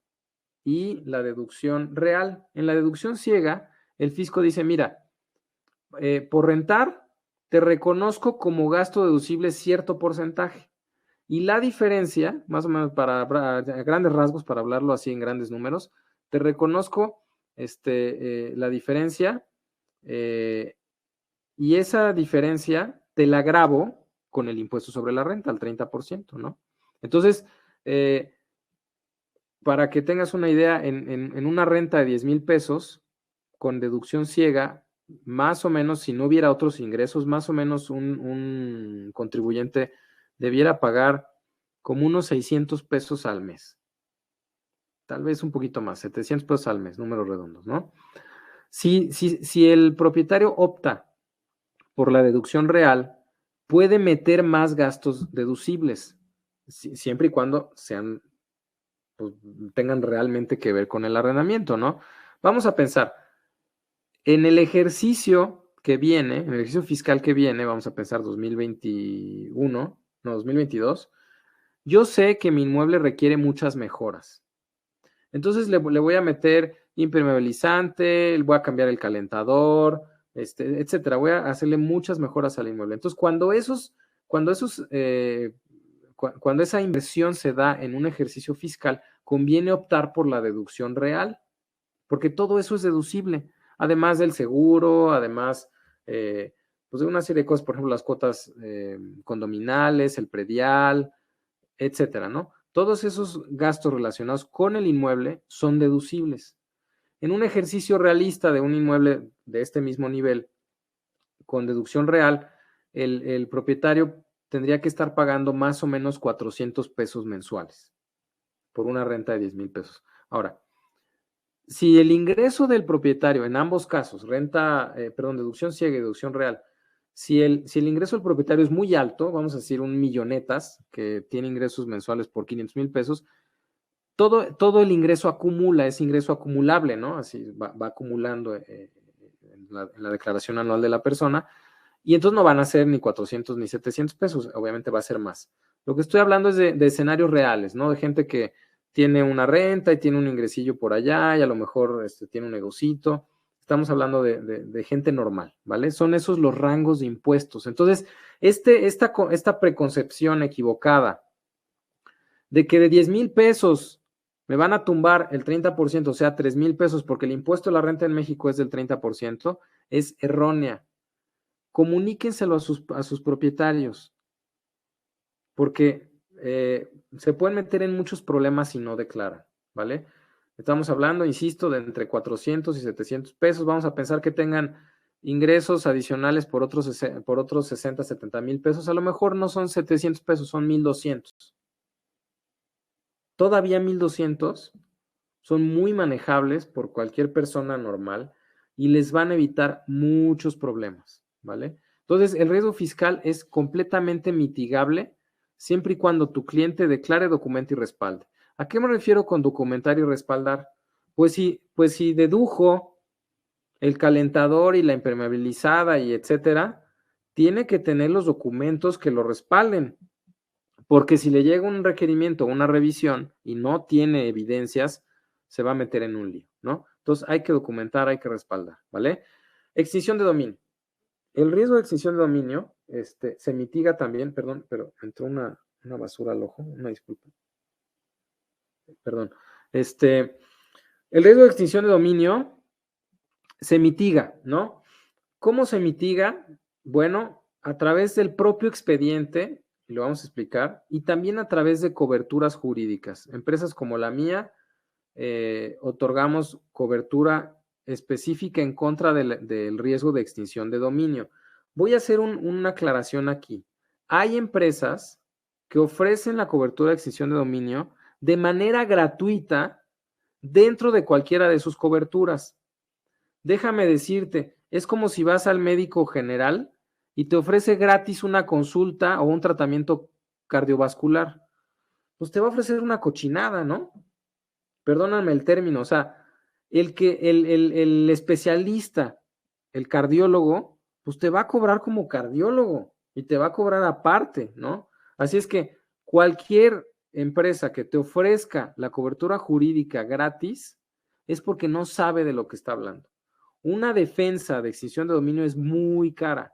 y la deducción real. En la deducción ciega, el fisco dice, mira, por rentar, te reconozco como gasto deducible cierto porcentaje. Y la diferencia, más o menos para grandes rasgos, para hablarlo así en grandes números, te reconozco la diferencia y esa diferencia te la grabo con el impuesto sobre la renta, al 30%, ¿no? Entonces, para que tengas una idea, en una renta de 10,000 pesos, con deducción ciega, más o menos, si no hubiera otros ingresos, más o menos un contribuyente debiera pagar como unos 600 pesos al mes. Tal vez un poquito más, 700 pesos al mes, números redondos, ¿no? Si el propietario opta por la deducción real, puede meter más gastos deducibles, siempre y cuando sean, pues, tengan realmente que ver con el arrendamiento, ¿no? Vamos a pensar, en el ejercicio que viene, en el ejercicio fiscal que viene, vamos a pensar 2021, no, 2022, yo sé que mi inmueble requiere muchas mejoras. Entonces le voy a meter impermeabilizante, voy a cambiar el calentador, etcétera. Voy a hacerle muchas mejoras al inmueble. Entonces, cuando esa inversión se da en un ejercicio fiscal, conviene optar por la deducción real, porque todo eso es deducible, además del seguro, además pues de una serie de cosas, por ejemplo, las cuotas condominales, el predial, etcétera, ¿no? Todos esos gastos relacionados con el inmueble son deducibles. En un ejercicio realista de un inmueble de este mismo nivel, con deducción real, el propietario tendría que estar pagando más o menos 400 pesos mensuales por una renta de 10,000 pesos. Ahora, si el ingreso del propietario, en ambos casos, deducción ciega y deducción real, si el ingreso del propietario es muy alto, vamos a decir un millonetas, que tiene ingresos mensuales por 500,000 pesos, todo el ingreso acumula, es ingreso acumulable, ¿no? Así va acumulando en la declaración anual de la persona, y entonces no van a ser ni 400 ni 700 pesos, obviamente va a ser más. Lo que estoy hablando es de escenarios reales, ¿no? De gente que tiene una renta y tiene un ingresillo por allá y a lo mejor tiene un negocito. Estamos hablando de gente normal, ¿vale? Son esos los rangos de impuestos. Entonces, esta preconcepción equivocada de que de 10,000 pesos me van a tumbar el 30%, o sea, 3,000 pesos, porque el impuesto a la renta en México es del 30%, es errónea. Comuníquenselo a sus propietarios, porque se pueden meter en muchos problemas si no declaran, ¿vale? Estamos hablando, insisto, de entre 400 y 700 pesos. Vamos a pensar que tengan ingresos adicionales por otros 60, 70 mil pesos. A lo mejor no son 700 pesos, son 1,200. Todavía 1,200 son muy manejables por cualquier persona normal y les van a evitar muchos problemas, ¿vale? Entonces, el riesgo fiscal es completamente mitigable siempre y cuando tu cliente declare, documente y respalde. ¿A qué me refiero con documentar y respaldar? Pues si dedujo el calentador y la impermeabilizada y etcétera, tiene que tener los documentos que lo respalden. Porque si le llega un requerimiento o una revisión y no tiene evidencias, se va a meter en un lío, ¿no? Entonces hay que documentar, hay que respaldar, ¿vale? Extinción de dominio. El riesgo de extinción de dominio se mitiga también, perdón, pero entró una basura al ojo, una disculpa. Perdón. El riesgo de extinción de dominio se mitiga, ¿no? ¿Cómo se mitiga? Bueno, a través del propio expediente, y lo vamos a explicar, y también a través de coberturas jurídicas. Empresas como la mía otorgamos cobertura específica en contra del riesgo de extinción de dominio. Voy a hacer una aclaración aquí. Hay empresas que ofrecen la cobertura de extinción de dominio de manera gratuita dentro de cualquiera de sus coberturas. Déjame decirte, Es como si vas al médico general y te ofrece gratis una consulta o un tratamiento cardiovascular. Pues te va a ofrecer una cochinada, ¿no? Perdóname el término, o sea, el especialista, el cardiólogo, pues te va a cobrar como cardiólogo y te va a cobrar aparte, ¿no? Así es que cualquier empresa que te ofrezca la cobertura jurídica gratis es porque no sabe de lo que está hablando. Una defensa de extinción de dominio es muy cara,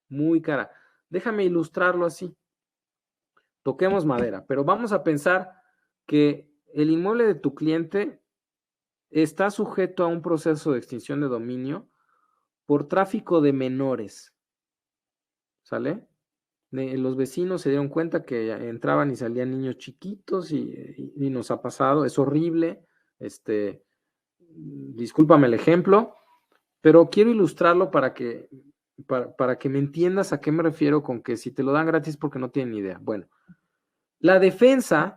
muy cara. Déjame ilustrarlo así. Toquemos madera, pero vamos a pensar que el inmueble de tu cliente está sujeto a un proceso de extinción de dominio por tráfico de menores, ¿sale? Los vecinos se dieron cuenta que entraban y salían niños chiquitos y nos ha pasado, es horrible, discúlpame el ejemplo, pero quiero ilustrarlo para que me entiendas a qué me refiero con que si te lo dan gratis porque no tienen idea. Bueno, la defensa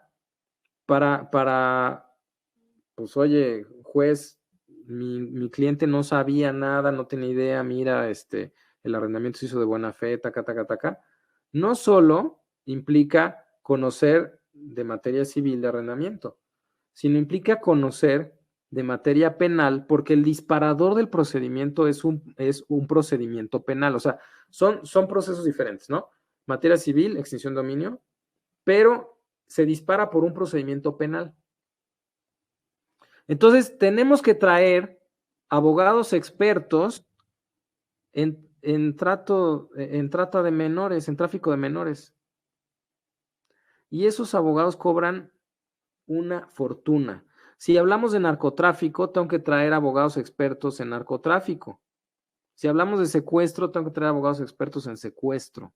pues oye, juez, mi cliente no sabía nada, no tenía idea, mira, el arrendamiento se hizo de buena fe, taca, taca, taca. No solo implica conocer de materia civil de arrendamiento, sino implica conocer de materia penal, porque el disparador del procedimiento es un procedimiento penal, o sea, son procesos diferentes, ¿no? Materia civil, extinción de dominio, pero se dispara por un procedimiento penal. Entonces, tenemos que traer abogados expertos en trata de menores, en tráfico de menores. Y esos abogados cobran una fortuna. Si hablamos de narcotráfico, tengo que traer abogados expertos en narcotráfico. Si hablamos de secuestro, tengo que traer abogados expertos en secuestro.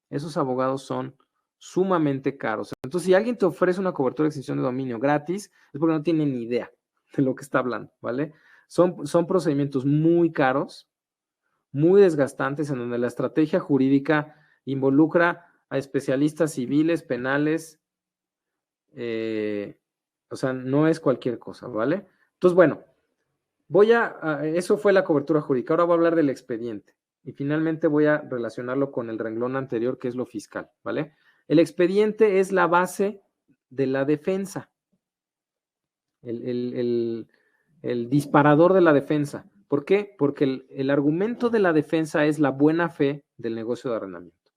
Esos abogados son sumamente caros. Entonces, si alguien te ofrece una cobertura de extinción de dominio gratis, es porque no tiene ni idea de lo que está hablando, ¿vale? Son procedimientos muy caros, muy desgastantes, en donde la estrategia jurídica involucra a especialistas civiles, penales, o sea, no es cualquier cosa, ¿vale? Entonces, bueno, eso fue la cobertura jurídica. Ahora voy a hablar del expediente y finalmente voy a relacionarlo con el renglón anterior, que es lo fiscal, ¿vale? El expediente es la base de la defensa, el disparador de la defensa. ¿Por qué? Porque el argumento de la defensa es la buena fe del negocio de arrendamiento,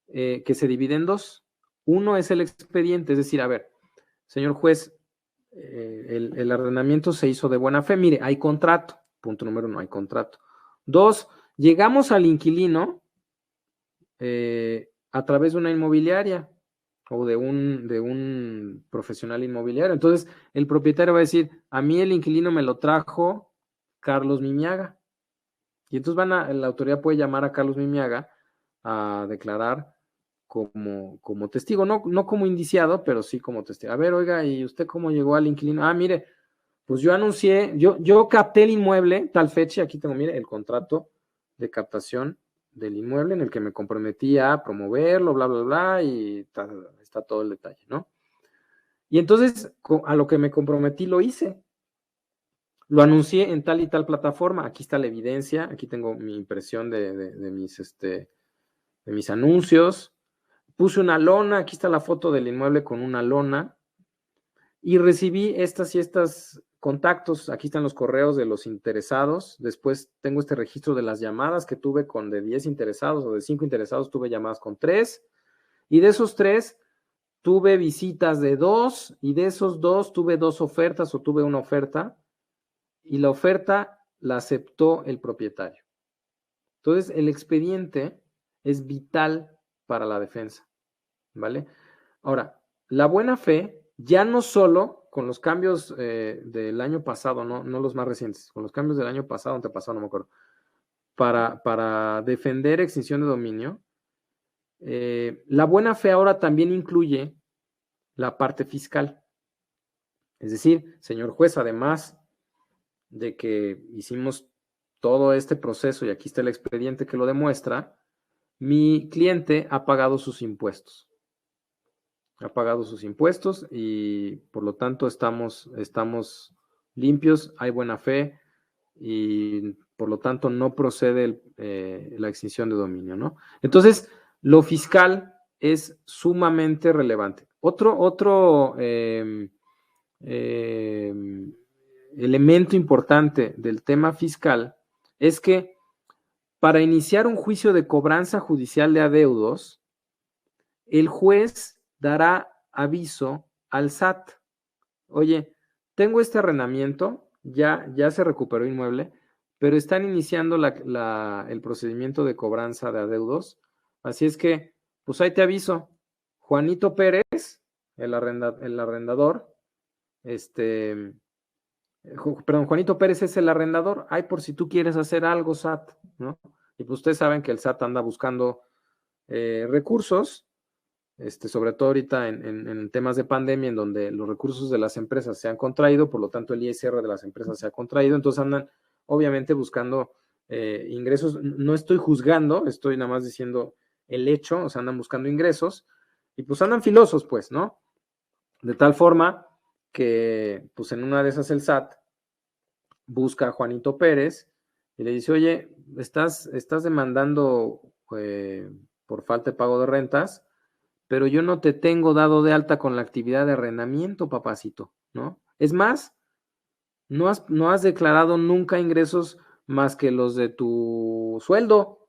que se divide en dos. Uno es el expediente, es decir, a ver, señor juez, el arrendamiento se hizo de buena fe. Mire, hay contrato. Punto número uno, hay contrato. Dos, llegamos al inquilino a través de una inmobiliaria o de un profesional inmobiliario. Entonces, el propietario va a decir, a mí el inquilino me lo trajo Carlos Mimiaga. Y entonces la autoridad puede llamar a Carlos Mimiaga a declarar como testigo, no como indiciado, pero sí como testigo. A ver, oiga, ¿y usted cómo llegó al inquilino? Ah, mire, pues yo anuncié, yo capté el inmueble, tal fecha, aquí tengo, mire, el contrato de captación del inmueble en el que me comprometí a promoverlo, bla, bla, bla, y está todo el detalle, ¿no? Y entonces, a lo que me comprometí lo hice. Lo anuncié en tal y tal plataforma, aquí está la evidencia, aquí tengo mi impresión de mis anuncios. Puse una lona, aquí está la foto del inmueble con una lona, y recibí estas y estas contactos, aquí están los correos de los interesados, después tengo este registro de las llamadas que tuve con de 10 interesados o de 5 interesados, tuve llamadas con 3, y de esos 3 tuve visitas de 2, y de esos 2 tuve 2 ofertas o tuve una oferta, y la oferta la aceptó el propietario. Entonces, el expediente es vital para la defensa, ¿vale? Ahora, la buena fe, ya no solo con los cambios del año pasado, no los más recientes, con los cambios del año pasado, antepasado, no me acuerdo, para defender extinción de dominio, la buena fe ahora también incluye la parte fiscal. Es decir, señor juez, además de que hicimos todo este proceso, y aquí está el expediente que lo demuestra, mi cliente ha pagado sus impuestos. Ha pagado sus impuestos y por lo tanto estamos limpios, hay buena fe y por lo tanto no procede la extinción de dominio, ¿no? Entonces, lo fiscal es sumamente relevante. Otro elemento importante del tema fiscal es que para iniciar un juicio de cobranza judicial de adeudos, el juez dará aviso al SAT. Oye, tengo este arrendamiento, ya se recuperó inmueble, pero están iniciando el procedimiento de cobranza de adeudos. Así es que, pues ahí te aviso, Juanito Pérez, el arrendador, perdón, Juanito Pérez es el arrendador. Ay, por si tú quieres hacer algo, SAT, ¿no? Y pues ustedes saben que el SAT anda buscando recursos, sobre todo ahorita en temas de pandemia, en donde los recursos de las empresas se han contraído, por lo tanto el ISR de las empresas se ha contraído, entonces andan obviamente buscando ingresos. No estoy juzgando, estoy nada más diciendo el hecho, o sea, andan buscando ingresos y pues andan filosos, pues, ¿no? De tal forma que, pues en una de esas el SAT busca a Juanito Pérez y le dice, oye, estás demandando por falta de pago de rentas, pero yo no te tengo dado de alta con la actividad de arrendamiento, papacito, ¿no? Es más, no has declarado nunca ingresos más que los de tu sueldo,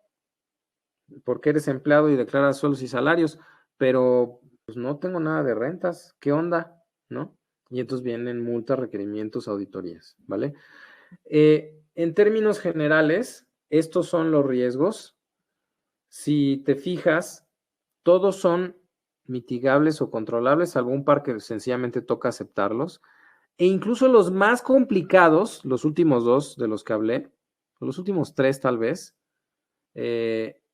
porque eres empleado y declaras sueldos y salarios, pero pues no tengo nada de rentas, ¿qué onda? ¿No? Y entonces vienen multas, requerimientos, auditorías, ¿vale? En términos generales, estos son los riesgos. Si te fijas, todos son mitigables o controlables, salvo un par que sencillamente toca aceptarlos. E incluso los más complicados, los últimos dos de los que hablé, los últimos tres tal vez,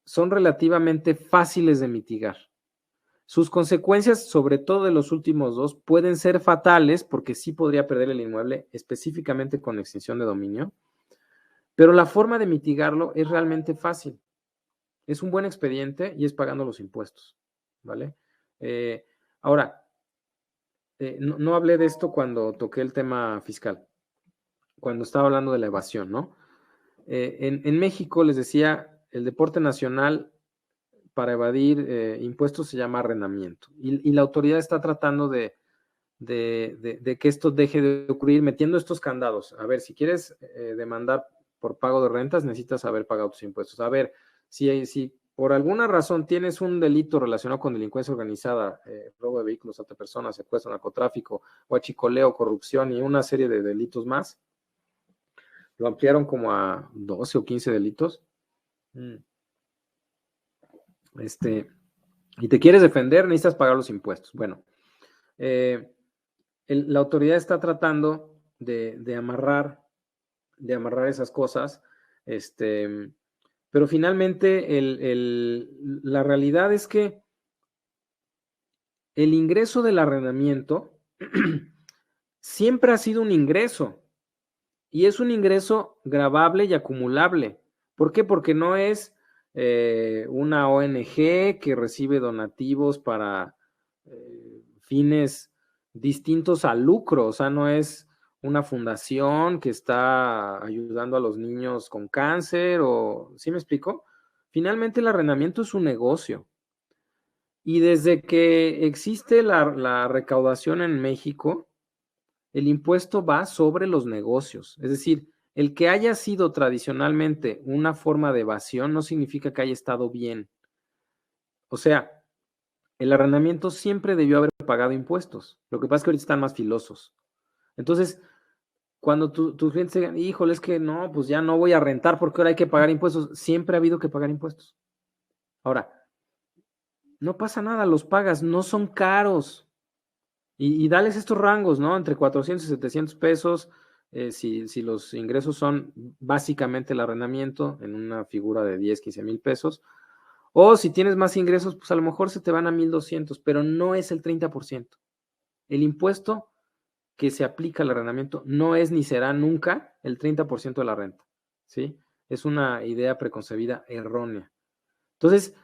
son relativamente fáciles de mitigar. Sus consecuencias, sobre todo de los últimos dos, pueden ser fatales porque sí podría perder el inmueble, específicamente con extinción de dominio, pero la forma de mitigarlo es realmente fácil. Es un buen expediente y es pagando los impuestos, ¿vale? Ahora, no hablé de esto cuando toqué el tema fiscal, cuando estaba hablando de la evasión, ¿no? En México, les decía, el deporte nacional para evadir impuestos se llama arrendamiento y la autoridad está tratando de que esto deje de ocurrir metiendo estos candados. A ver, si quieres demandar por pago de rentas, necesitas haber pagado tus impuestos. A ver, si por alguna razón tienes un delito relacionado con delincuencia organizada, robo de vehículos a personas, secuestro, narcotráfico, huachicoleo, corrupción y una serie de delitos más, lo ampliaron como a 12 o 15 delitos. Y te quieres defender, necesitas pagar los impuestos. Bueno, la autoridad está tratando de amarrar esas cosas, pero finalmente la realidad es que el ingreso del arrendamiento siempre ha sido un ingreso y es un ingreso gravable y acumulable. ¿Por qué? Porque no es una ONG que recibe donativos para fines distintos al lucro, o sea, no es una fundación que está ayudando a los niños con cáncer o, ¿sí me explico? Finalmente el arrendamiento es un negocio. Y desde que existe la recaudación en México, el impuesto va sobre los negocios. Es decir, el que haya sido tradicionalmente una forma de evasión no significa que haya estado bien. O sea, el arrendamiento siempre debió haber pagado impuestos. Lo que pasa es que ahorita están más filosos. Entonces, cuando tus clientes digan, híjole, es que no, pues ya no voy a rentar porque ahora hay que pagar impuestos, siempre ha habido que pagar impuestos. Ahora, no pasa nada, los pagas, no son caros. Y dales estos rangos, ¿no? Entre 400 y 700 pesos, si los ingresos son básicamente el arrendamiento en una figura de 10, 15 mil pesos. O si tienes más ingresos, pues a lo mejor se te van a 1,200, pero no es el 30%. El impuesto que se aplica al arrendamiento no es ni será nunca el 30% de la renta, ¿sí? Es una idea preconcebida errónea. Entonces,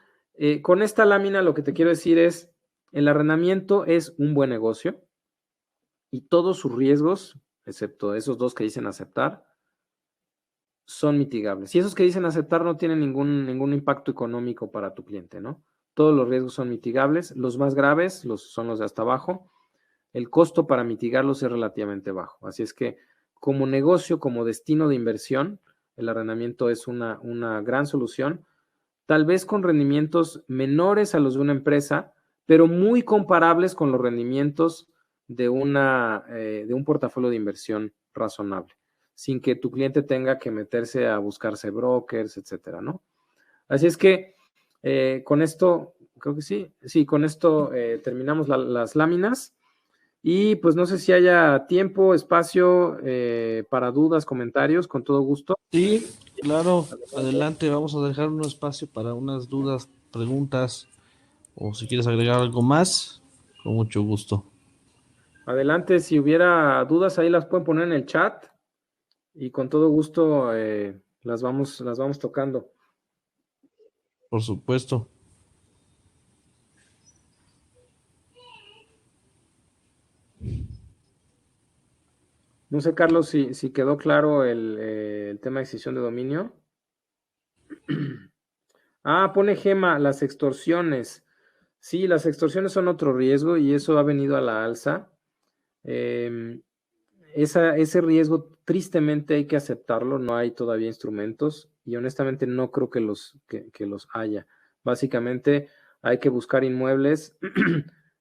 con esta lámina lo que te quiero decir es, el arrendamiento es un buen negocio y todos sus riesgos, excepto esos dos que dicen aceptar, son mitigables. Y esos que dicen aceptar no tienen ningún impacto económico para tu cliente, ¿no? Todos los riesgos son mitigables. Los más graves son los de hasta abajo. El costo para mitigarlos es relativamente bajo. Así es que como negocio, como destino de inversión, el arrendamiento es una gran solución, tal vez con rendimientos menores a los de una empresa, pero muy comparables con los rendimientos de un portafolio de inversión razonable, sin que tu cliente tenga que meterse a buscarse brokers, etcétera, ¿no? Así es que con esto, creo que sí, con esto terminamos las láminas. Y pues no sé si haya tiempo, espacio para dudas, comentarios, con todo gusto. Sí, claro, adelante, vamos a dejar un espacio para unas dudas, preguntas, o si quieres agregar algo más, con mucho gusto. Adelante, si hubiera dudas ahí las pueden poner en el chat y con todo gusto las vamos tocando. Por supuesto. No sé, Carlos, si quedó claro el tema de extinción de dominio. Pone Gema, las extorsiones. Sí, las extorsiones son otro riesgo y eso ha venido a la alza. Em, ese riesgo tristemente hay que aceptarlo, no hay todavía instrumentos y honestamente no creo que los haya. Básicamente hay que buscar inmuebles,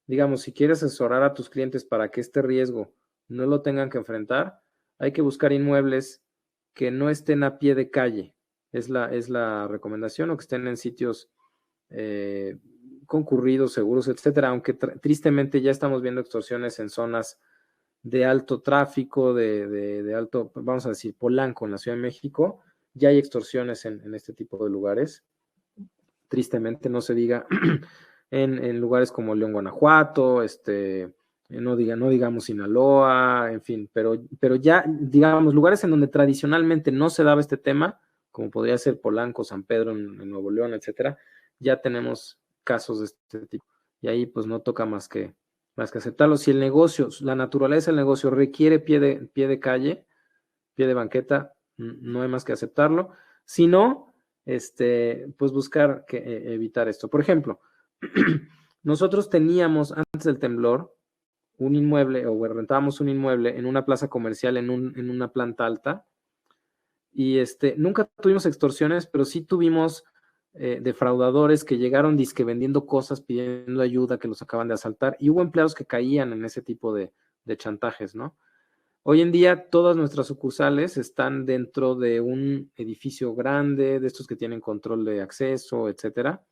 digamos, si quieres asesorar a tus clientes para que este riesgo no lo tengan que enfrentar, hay que buscar inmuebles que no estén a pie de calle, es la recomendación, o que estén en sitios eh, concurridos, seguros, etcétera, aunque tristemente ya estamos viendo extorsiones en zonas de alto tráfico, de alto, vamos a decir, Polanco en la Ciudad de México, ya hay extorsiones en este tipo de lugares. Tristemente, no se diga en lugares como León, Guanajuato, no digamos Sinaloa, en fin, pero ya, digamos, lugares en donde tradicionalmente no se daba este tema, como podría ser Polanco, San Pedro en Nuevo León, etcétera, ya tenemos casos de este tipo. Y ahí pues no toca más que aceptarlo. Si el negocio, la naturaleza del negocio requiere pie de calle, pie de banqueta, no hay más que aceptarlo. Si no, pues buscar evitar esto. Por ejemplo, nosotros teníamos antes del temblor un inmueble, o rentábamos un inmueble en una plaza comercial en una planta alta, y nunca tuvimos extorsiones, pero sí tuvimos defraudadores que llegaron disque vendiendo cosas, pidiendo ayuda, que los acaban de asaltar, y hubo empleados que caían en ese tipo de chantajes, ¿no? Hoy en día todas nuestras sucursales están dentro de un edificio grande, de estos que tienen control de acceso, etcétera.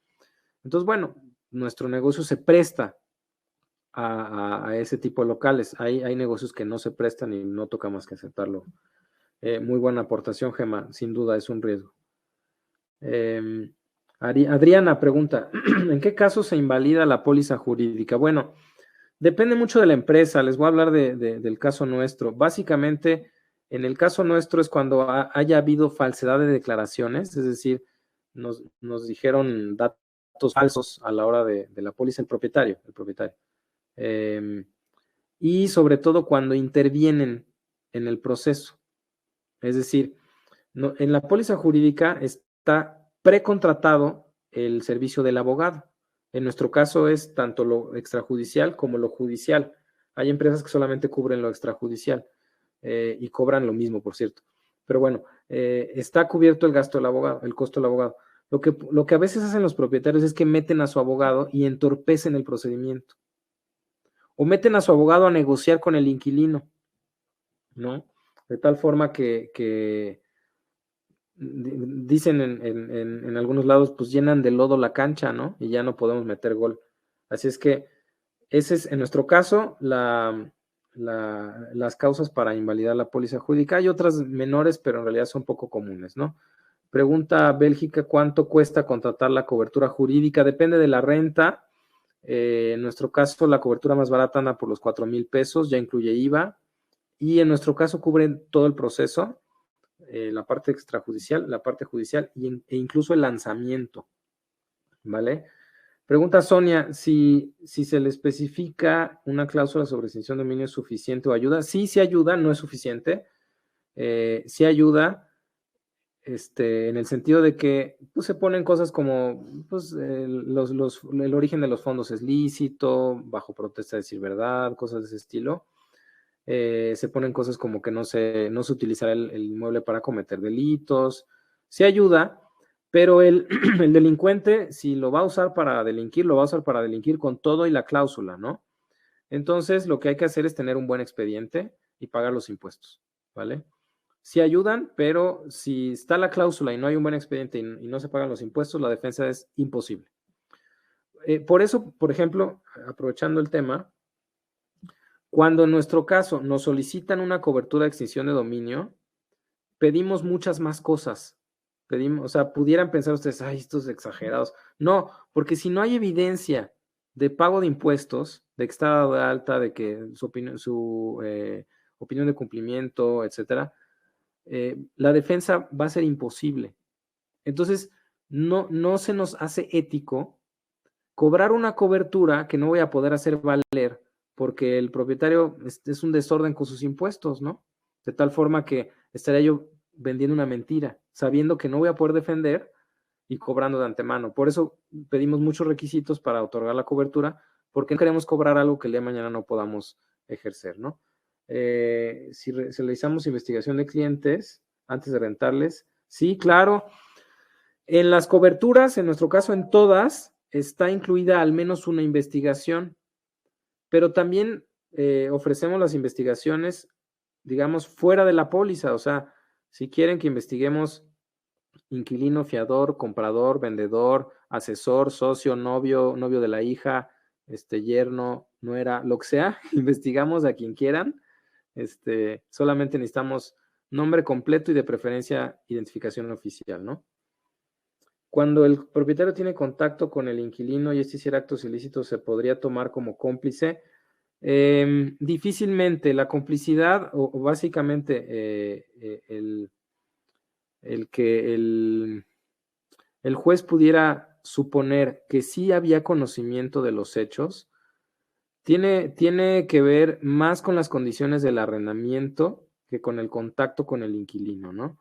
Entonces, bueno, nuestro negocio se presta a ese tipo de locales. Hay negocios que no se prestan y no toca más que aceptarlo. Muy buena aportación, Gema, sin duda es un riesgo. Adriana pregunta, ¿en qué caso se invalida la póliza jurídica? Bueno, depende mucho de la empresa. Les voy a hablar del caso nuestro. Básicamente, en el caso nuestro es cuando haya habido falsedad de declaraciones, es decir, nos dijeron datos falsos a la hora de la póliza el propietario. Y sobre todo cuando intervienen en el proceso. Es decir, en la póliza jurídica está precontratado el servicio del abogado. En nuestro caso es tanto lo extrajudicial como lo judicial. Hay empresas que solamente cubren lo extrajudicial y cobran lo mismo, por cierto. Pero bueno, está cubierto el gasto del abogado, el costo del abogado. Lo que a veces hacen los propietarios es que meten a su abogado y entorpecen el procedimiento. O meten a su abogado a negociar con el inquilino, ¿no? De tal forma que dicen en algunos lados, pues llenan de lodo la cancha, ¿no? Y ya no podemos meter gol. Así es que ese es, en nuestro caso, las causas para invalidar la póliza jurídica. Hay otras menores, pero en realidad son poco comunes, ¿no? Pregunta Bélgica, ¿cuánto cuesta contratar la cobertura jurídica? Depende de la renta. En nuestro caso, la cobertura más barata anda por los 4,000 pesos, ya incluye IVA. Y en nuestro caso cubren todo el proceso, la parte extrajudicial, la parte judicial e incluso el lanzamiento, ¿vale? Pregunta Sonia, si se le especifica una cláusula sobre extinción de dominio es suficiente o ayuda. Sí ayuda, no es suficiente. Sí ayuda. en el sentido de que pues, se ponen cosas como pues, el origen de los fondos es lícito, bajo protesta de decir verdad, cosas de ese estilo. Se ponen cosas como que no se utilizará el inmueble para cometer delitos. Sí ayuda, pero el delincuente, si lo va a usar para delinquir, lo va a usar para delinquir con todo y la cláusula, ¿no? Entonces, lo que hay que hacer es tener un buen expediente y pagar los impuestos, ¿vale? Sí ayudan, pero si está la cláusula y no hay un buen expediente y no se pagan los impuestos, la defensa es imposible. Por eso, por ejemplo, aprovechando el tema, cuando en nuestro caso nos solicitan una cobertura de extinción de dominio, pedimos muchas más cosas. Pedimos, o sea, pudieran pensar ustedes, ay, estos exagerados. No, porque si no hay evidencia de pago de impuestos, de que está dado de alta, de que su opinión de cumplimiento, etcétera, la defensa va a ser imposible. Entonces, no se nos hace ético cobrar una cobertura que no voy a poder hacer valer porque el propietario es un desorden con sus impuestos, ¿no? De tal forma que estaría yo vendiendo una mentira, sabiendo que no voy a poder defender y cobrando de antemano. Por eso pedimos muchos requisitos para otorgar la cobertura, porque no queremos cobrar algo que el día de mañana no podamos ejercer, ¿no? Si realizamos investigación de clientes antes de rentarles, sí, claro. En las coberturas, en nuestro caso en todas, está incluida al menos una investigación, pero también ofrecemos las investigaciones, digamos, fuera de la póliza. O sea, si quieren que investiguemos inquilino, fiador, comprador, vendedor, asesor, socio, novio, novio de la hija, yerno, nuera, lo que sea, investigamos a quien quieran. Solamente necesitamos nombre completo y de preferencia identificación oficial, ¿no? Cuando el propietario tiene contacto con el inquilino y hiciera actos ilícitos, ¿se podría tomar como cómplice? Difícilmente. La complicidad, o básicamente el que el juez pudiera suponer que sí había conocimiento de los hechos, tiene que ver más con las condiciones del arrendamiento que con el contacto con el inquilino, ¿no?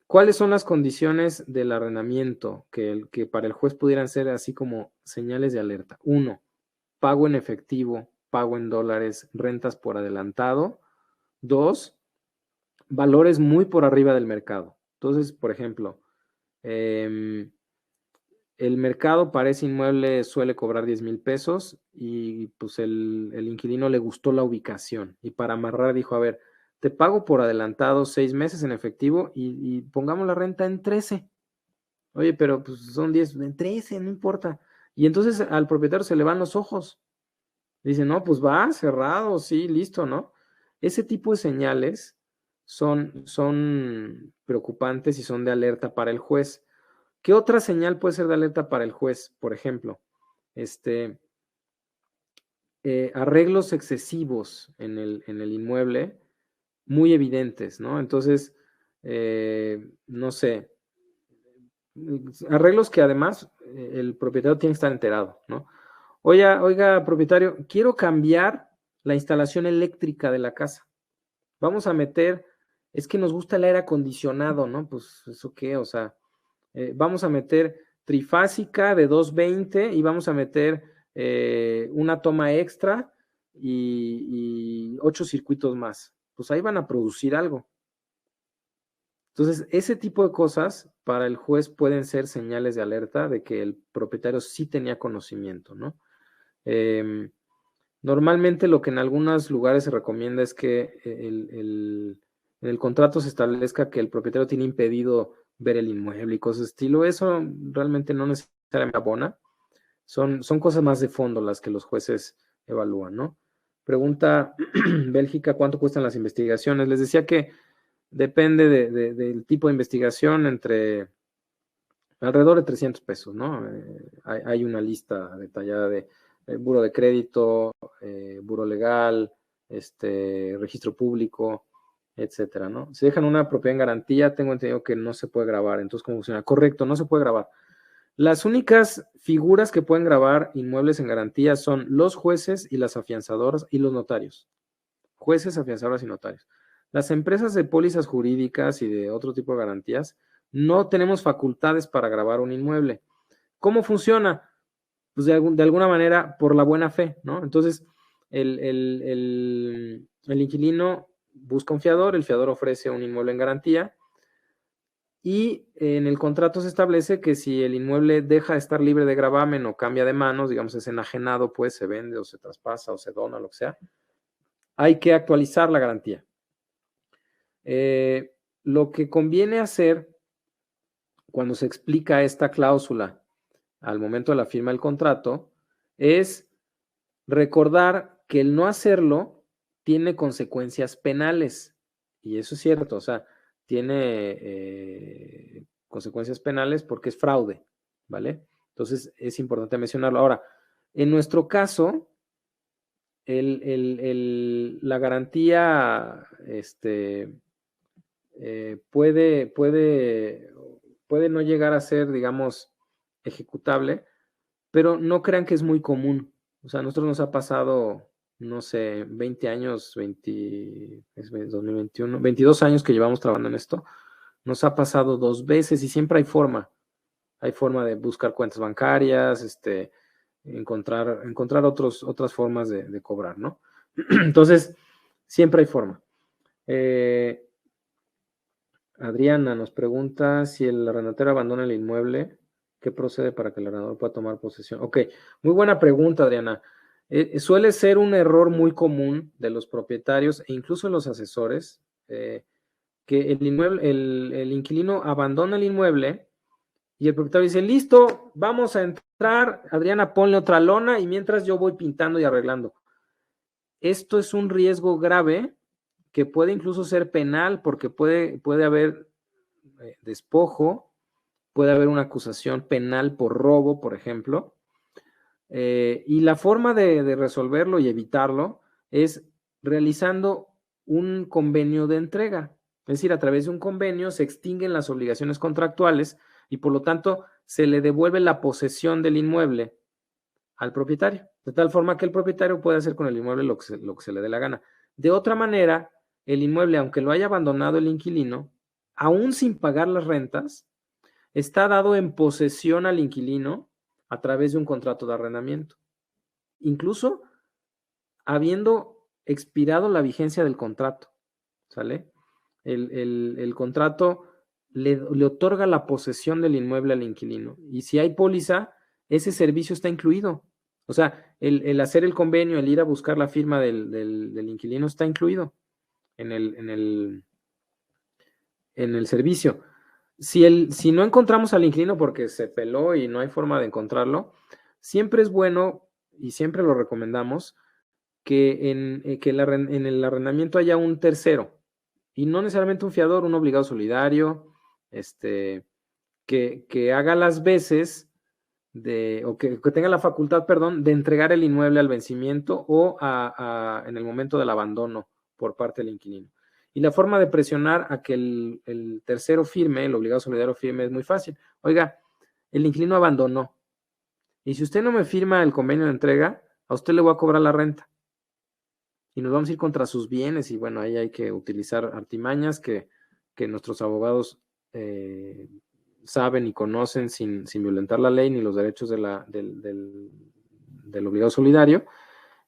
¿Cuáles son las condiciones del arrendamiento que para el juez pudieran ser así como señales de alerta? 1, pago en efectivo, pago en dólares, rentas por adelantado. 2, valores muy por arriba del mercado. Entonces, por ejemplo, el mercado para ese inmueble suele cobrar 10,000 pesos y pues el inquilino le gustó la ubicación y para amarrar dijo, a ver, te pago por adelantado 6 meses en efectivo y pongamos la renta en 13. Oye, pero pues son 10, en 13, no importa. Y entonces al propietario se le van los ojos. Dice, no, pues va, cerrado, sí, listo, ¿no? Ese tipo de señales son preocupantes y son de alerta para el juez. ¿Qué otra señal puede ser de alerta para el juez? Por ejemplo, arreglos excesivos en el inmueble, muy evidentes, ¿no? Entonces, no sé, arreglos que además el propietario tiene que estar enterado, ¿no? Oiga, propietario, quiero cambiar la instalación eléctrica de la casa. Vamos a meter, es que nos gusta el aire acondicionado, ¿no? Pues, ¿eso qué? O sea, vamos a meter trifásica de 220 y vamos a meter una toma extra y 8 circuitos más. Pues ahí van a producir algo. Entonces, ese tipo de cosas para el juez pueden ser señales de alerta de que el propietario sí tenía conocimiento, ¿no? Normalmente lo que en algunos lugares se recomienda es que en el contrato se establezca que el propietario tiene impedido ver el inmueble y cosas de estilo. Eso realmente no necesariamente abona. Son cosas más de fondo las que los jueces evalúan, ¿no? Pregunta Bélgica, ¿cuánto cuestan las investigaciones? Les decía que depende del tipo de investigación, entre alrededor de 300 pesos, ¿no? Hay una lista detallada de buro de crédito, buro legal, registro público, etcétera, ¿no? Si dejan una propiedad en garantía, tengo entendido que no se puede grabar. Entonces, ¿cómo funciona? Correcto, no se puede grabar. Las únicas figuras que pueden grabar inmuebles en garantía son los jueces y las afianzadoras y los notarios. Jueces, afianzadoras y notarios. Las empresas de pólizas jurídicas y de otro tipo de garantías no tenemos facultades para gravar un inmueble. ¿Cómo funciona? Pues de alguna manera por la buena fe, ¿no? Entonces, el inquilino busca un fiador, el fiador ofrece un inmueble en garantía y en el contrato se establece que si el inmueble deja de estar libre de gravamen o cambia de manos, digamos es enajenado, pues se vende o se traspasa o se dona, lo que sea, hay que actualizar la garantía. Lo que conviene hacer cuando se explica esta cláusula al momento de la firma del contrato es recordar que el no hacerlo tiene consecuencias penales. Y eso es cierto, o sea, tiene consecuencias penales porque es fraude, ¿vale? Entonces es importante mencionarlo. Ahora, en nuestro caso, la garantía puede no llegar a ser, digamos, ejecutable, pero no crean que es muy común. O sea, a nosotros nos ha pasado, no sé, 20 años, 2021, 22 años que llevamos trabajando en esto, nos ha pasado 2 veces y siempre hay forma. Hay forma de buscar cuentas bancarias, encontrar otras formas de cobrar, ¿no? Entonces, siempre hay forma. Adriana nos pregunta si el arrendatario abandona el inmueble, ¿qué procede para que el arrendador pueda tomar posesión? Ok, muy buena pregunta, Adriana. Suele ser un error muy común de los propietarios e incluso los asesores, que el inquilino abandona el inmueble y el propietario dice, listo, vamos a entrar, Adriana, ponle otra lona y mientras yo voy pintando y arreglando. Esto es un riesgo grave que puede incluso ser penal porque puede haber despojo, puede haber una acusación penal por robo, por ejemplo, y la forma de resolverlo y evitarlo es realizando un convenio de entrega. Es decir, a través de un convenio se extinguen las obligaciones contractuales y por lo tanto se le devuelve la posesión del inmueble al propietario, de tal forma que el propietario puede hacer con el inmueble lo que se le dé la gana. De otra manera, el inmueble, aunque lo haya abandonado el inquilino, aún sin pagar las rentas, está dado en posesión al inquilino a través de un contrato de arrendamiento, incluso habiendo expirado la vigencia del contrato, ¿sale? El contrato le otorga la posesión del inmueble al inquilino y si hay póliza, ese servicio está incluido. O sea, el hacer el convenio, el ir a buscar la firma del inquilino está incluido en el servicio. Si no encontramos al inquilino porque se peló y no hay forma de encontrarlo, siempre es bueno y siempre lo recomendamos que en el arrendamiento haya un tercero y no necesariamente un fiador, un obligado solidario, que haga las veces o que tenga la facultad, perdón, de entregar el inmueble al vencimiento o en el momento del abandono por parte del inquilino. Y la forma de presionar a que el tercero firme, el obligado solidario firme, es muy fácil. Oiga, el inquilino abandonó. Y si usted no me firma el convenio de entrega, a usted le voy a cobrar la renta. Y nos vamos a ir contra sus bienes. Y bueno, ahí hay que utilizar artimañas que nuestros abogados saben y conocen sin violentar la ley ni los derechos del obligado solidario.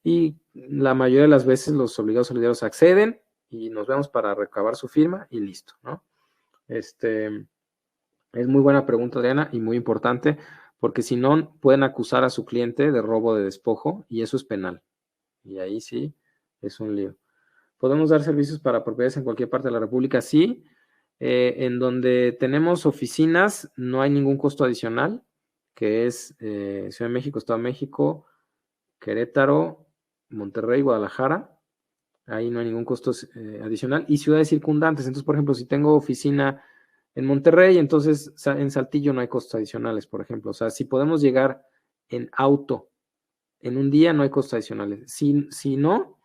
Y la mayoría de las veces los obligados solidarios acceden y nos vemos para recabar su firma y listo, ¿no? Es muy buena pregunta, Adriana, y muy importante, porque si no, pueden acusar a su cliente de robo de despojo y eso es penal. Y ahí sí es un lío. ¿Podemos dar servicios para propiedades en cualquier parte de la República? Sí. En donde tenemos oficinas no hay ningún costo adicional, que es Ciudad de México, Estado de México, Querétaro, Monterrey, Guadalajara. Ahí no hay ningún costo adicional. Y ciudades circundantes. Entonces, por ejemplo, si tengo oficina en Monterrey, entonces en Saltillo no hay costos adicionales, por ejemplo. O sea, si podemos llegar en auto en un día, no hay costos adicionales. Si no,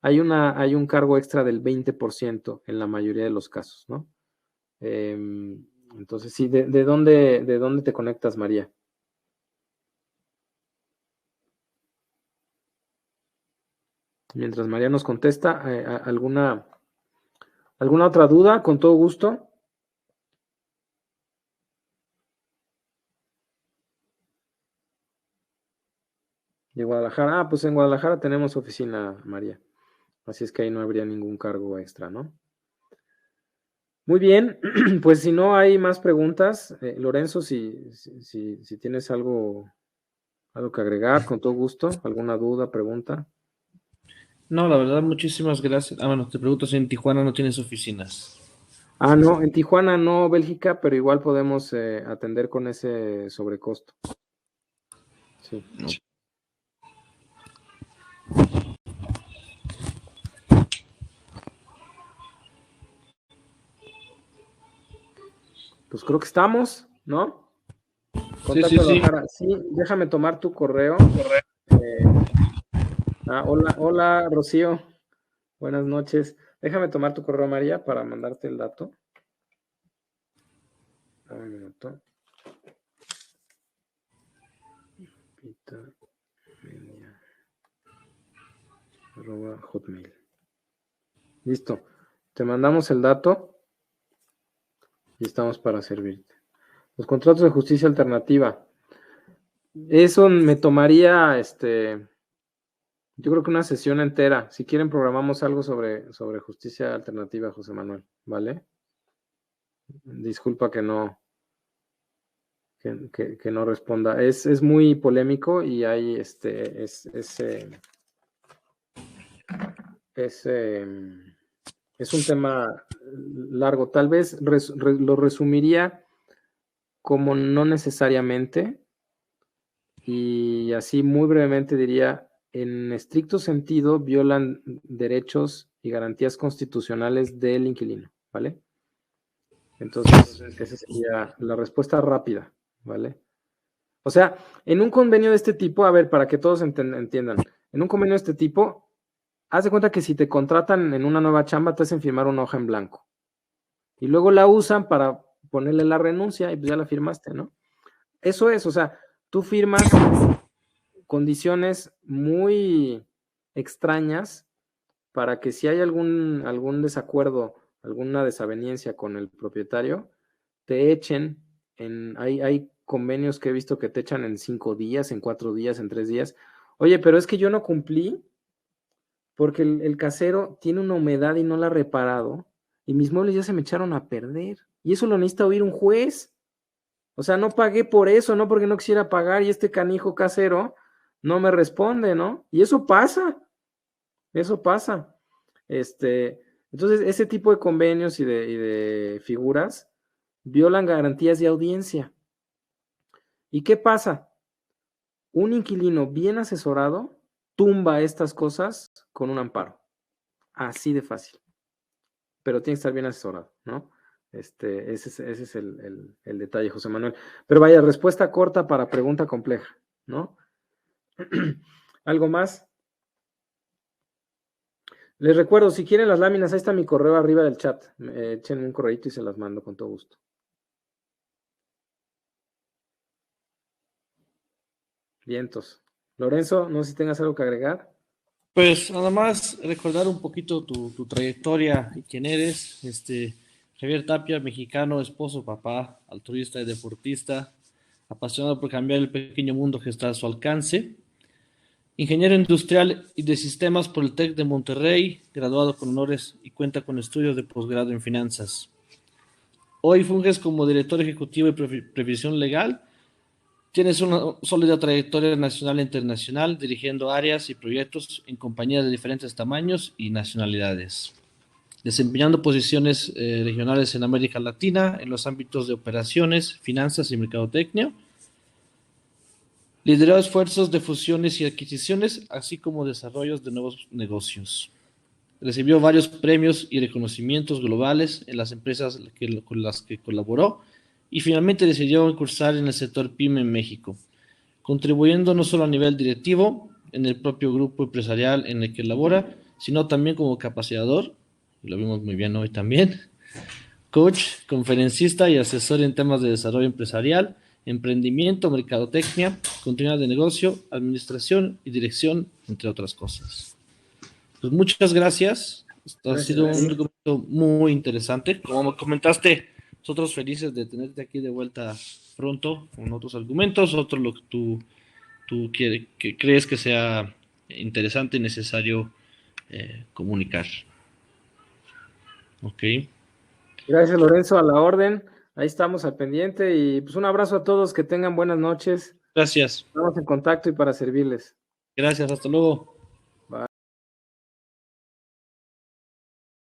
hay un cargo extra del 20% en la mayoría de los casos, ¿no? Entonces, sí, ¿de dónde te conectas, María? Mientras María nos contesta, ¿alguna ¿Alguna otra duda? Con todo gusto. De Guadalajara. Pues en Guadalajara tenemos oficina, María. Así es que ahí no habría ningún cargo extra, ¿no? Muy bien, pues si no hay más preguntas, Lorenzo, si tienes algo que agregar, con todo gusto, alguna duda, pregunta. No, la verdad, muchísimas gracias. Bueno, te pregunto si en Tijuana no tienes oficinas. No, en Tijuana no, Bélgica, pero igual podemos atender con ese sobrecosto. Sí. Pues creo que estamos, ¿no? Contacto Sí. Guadalajara. Sí, déjame tomar tu correo. Hola, Rocío. Buenas noches. Déjame tomar tu correo, María, para mandarte el dato. Un minuto. Hotmail. Listo. Te mandamos el dato y estamos para servirte. Los contratos de justicia alternativa. Eso me tomaría, yo creo que una sesión entera. Si quieren, programamos algo sobre justicia alternativa, José Manuel, ¿vale? Disculpa que no responda. Es muy polémico y hay es un tema largo. Tal vez lo resumiría como no necesariamente, y así muy brevemente diría, en estricto sentido violan derechos y garantías constitucionales del inquilino, ¿vale? Entonces, esa sería la respuesta rápida, ¿vale? O sea, en un convenio de este tipo, a ver, para que todos entiendan, en un convenio de este tipo, haz de cuenta que si te contratan en una nueva chamba, te hacen firmar una hoja en blanco. Y luego la usan para ponerle la renuncia y pues ya la firmaste, ¿no? Eso es, o sea, tú firmas condiciones muy extrañas para que si hay algún desacuerdo, alguna desaveniencia con el propietario, te echen hay convenios que he visto que te echan en 5 días, en 4 días, en 3 días. Oye, pero es que yo no cumplí porque el casero tiene una humedad y no la ha reparado y mis muebles ya se me echaron a perder. Y eso lo necesita oír un juez. O sea, no pagué por eso, no porque no quisiera pagar y este canijo casero no me responde, ¿no? Y eso pasa, eso pasa. Entonces, ese tipo de convenios y de figuras violan garantías de audiencia. ¿Y qué pasa? Un inquilino bien asesorado tumba estas cosas con un amparo. Así de fácil. Pero tiene que estar bien asesorado, ¿no? Ese es el detalle, José Manuel. Pero vaya, respuesta corta para pregunta compleja, ¿no? ¿Algo más? Les recuerdo, si quieren las láminas, ahí está mi correo arriba del chat. Échenme un correíto y se las mando con todo gusto. Vientos. Lorenzo, no sé si tengas algo que agregar. Pues nada más recordar un poquito tu trayectoria y quién eres. Javier Tapia, mexicano, esposo, papá, altruista y deportista, apasionado por cambiar el pequeño mundo que está a su alcance. Ingeniero industrial y de sistemas por el TEC de Monterrey, graduado con honores y cuenta con estudios de posgrado en finanzas. Hoy funges como director ejecutivo de previsión legal. Tienes una sólida trayectoria nacional e internacional, dirigiendo áreas y proyectos en compañías de diferentes tamaños y nacionalidades, desempeñando posiciones regionales en América Latina, en los ámbitos de operaciones, finanzas y mercadotecnia. Lideró esfuerzos de fusiones y adquisiciones, así como desarrollos de nuevos negocios. Recibió varios premios y reconocimientos globales en las empresas con las que colaboró y finalmente decidió incursar en el sector PYME en México, contribuyendo no solo a nivel directivo en el propio grupo empresarial en el que labora, sino también como capacitador, lo vimos muy bien hoy también, coach, conferencista y asesor en temas de desarrollo empresarial, emprendimiento, mercadotecnia, continuidad de negocio, administración y dirección, entre otras cosas. Pues muchas gracias Ha Gracias sido a un ti. documento muy interesante. Como comentaste, nosotros felices de tenerte aquí de vuelta pronto con otros argumentos, otro lo que tú que crees que sea interesante y necesario comunicar. Ok, Gracias, Lorenzo, a la orden. Ahí estamos al pendiente y pues un abrazo a todos, que tengan buenas noches. gracias, Estamos en contacto y para servirles. gracias, hasta luego.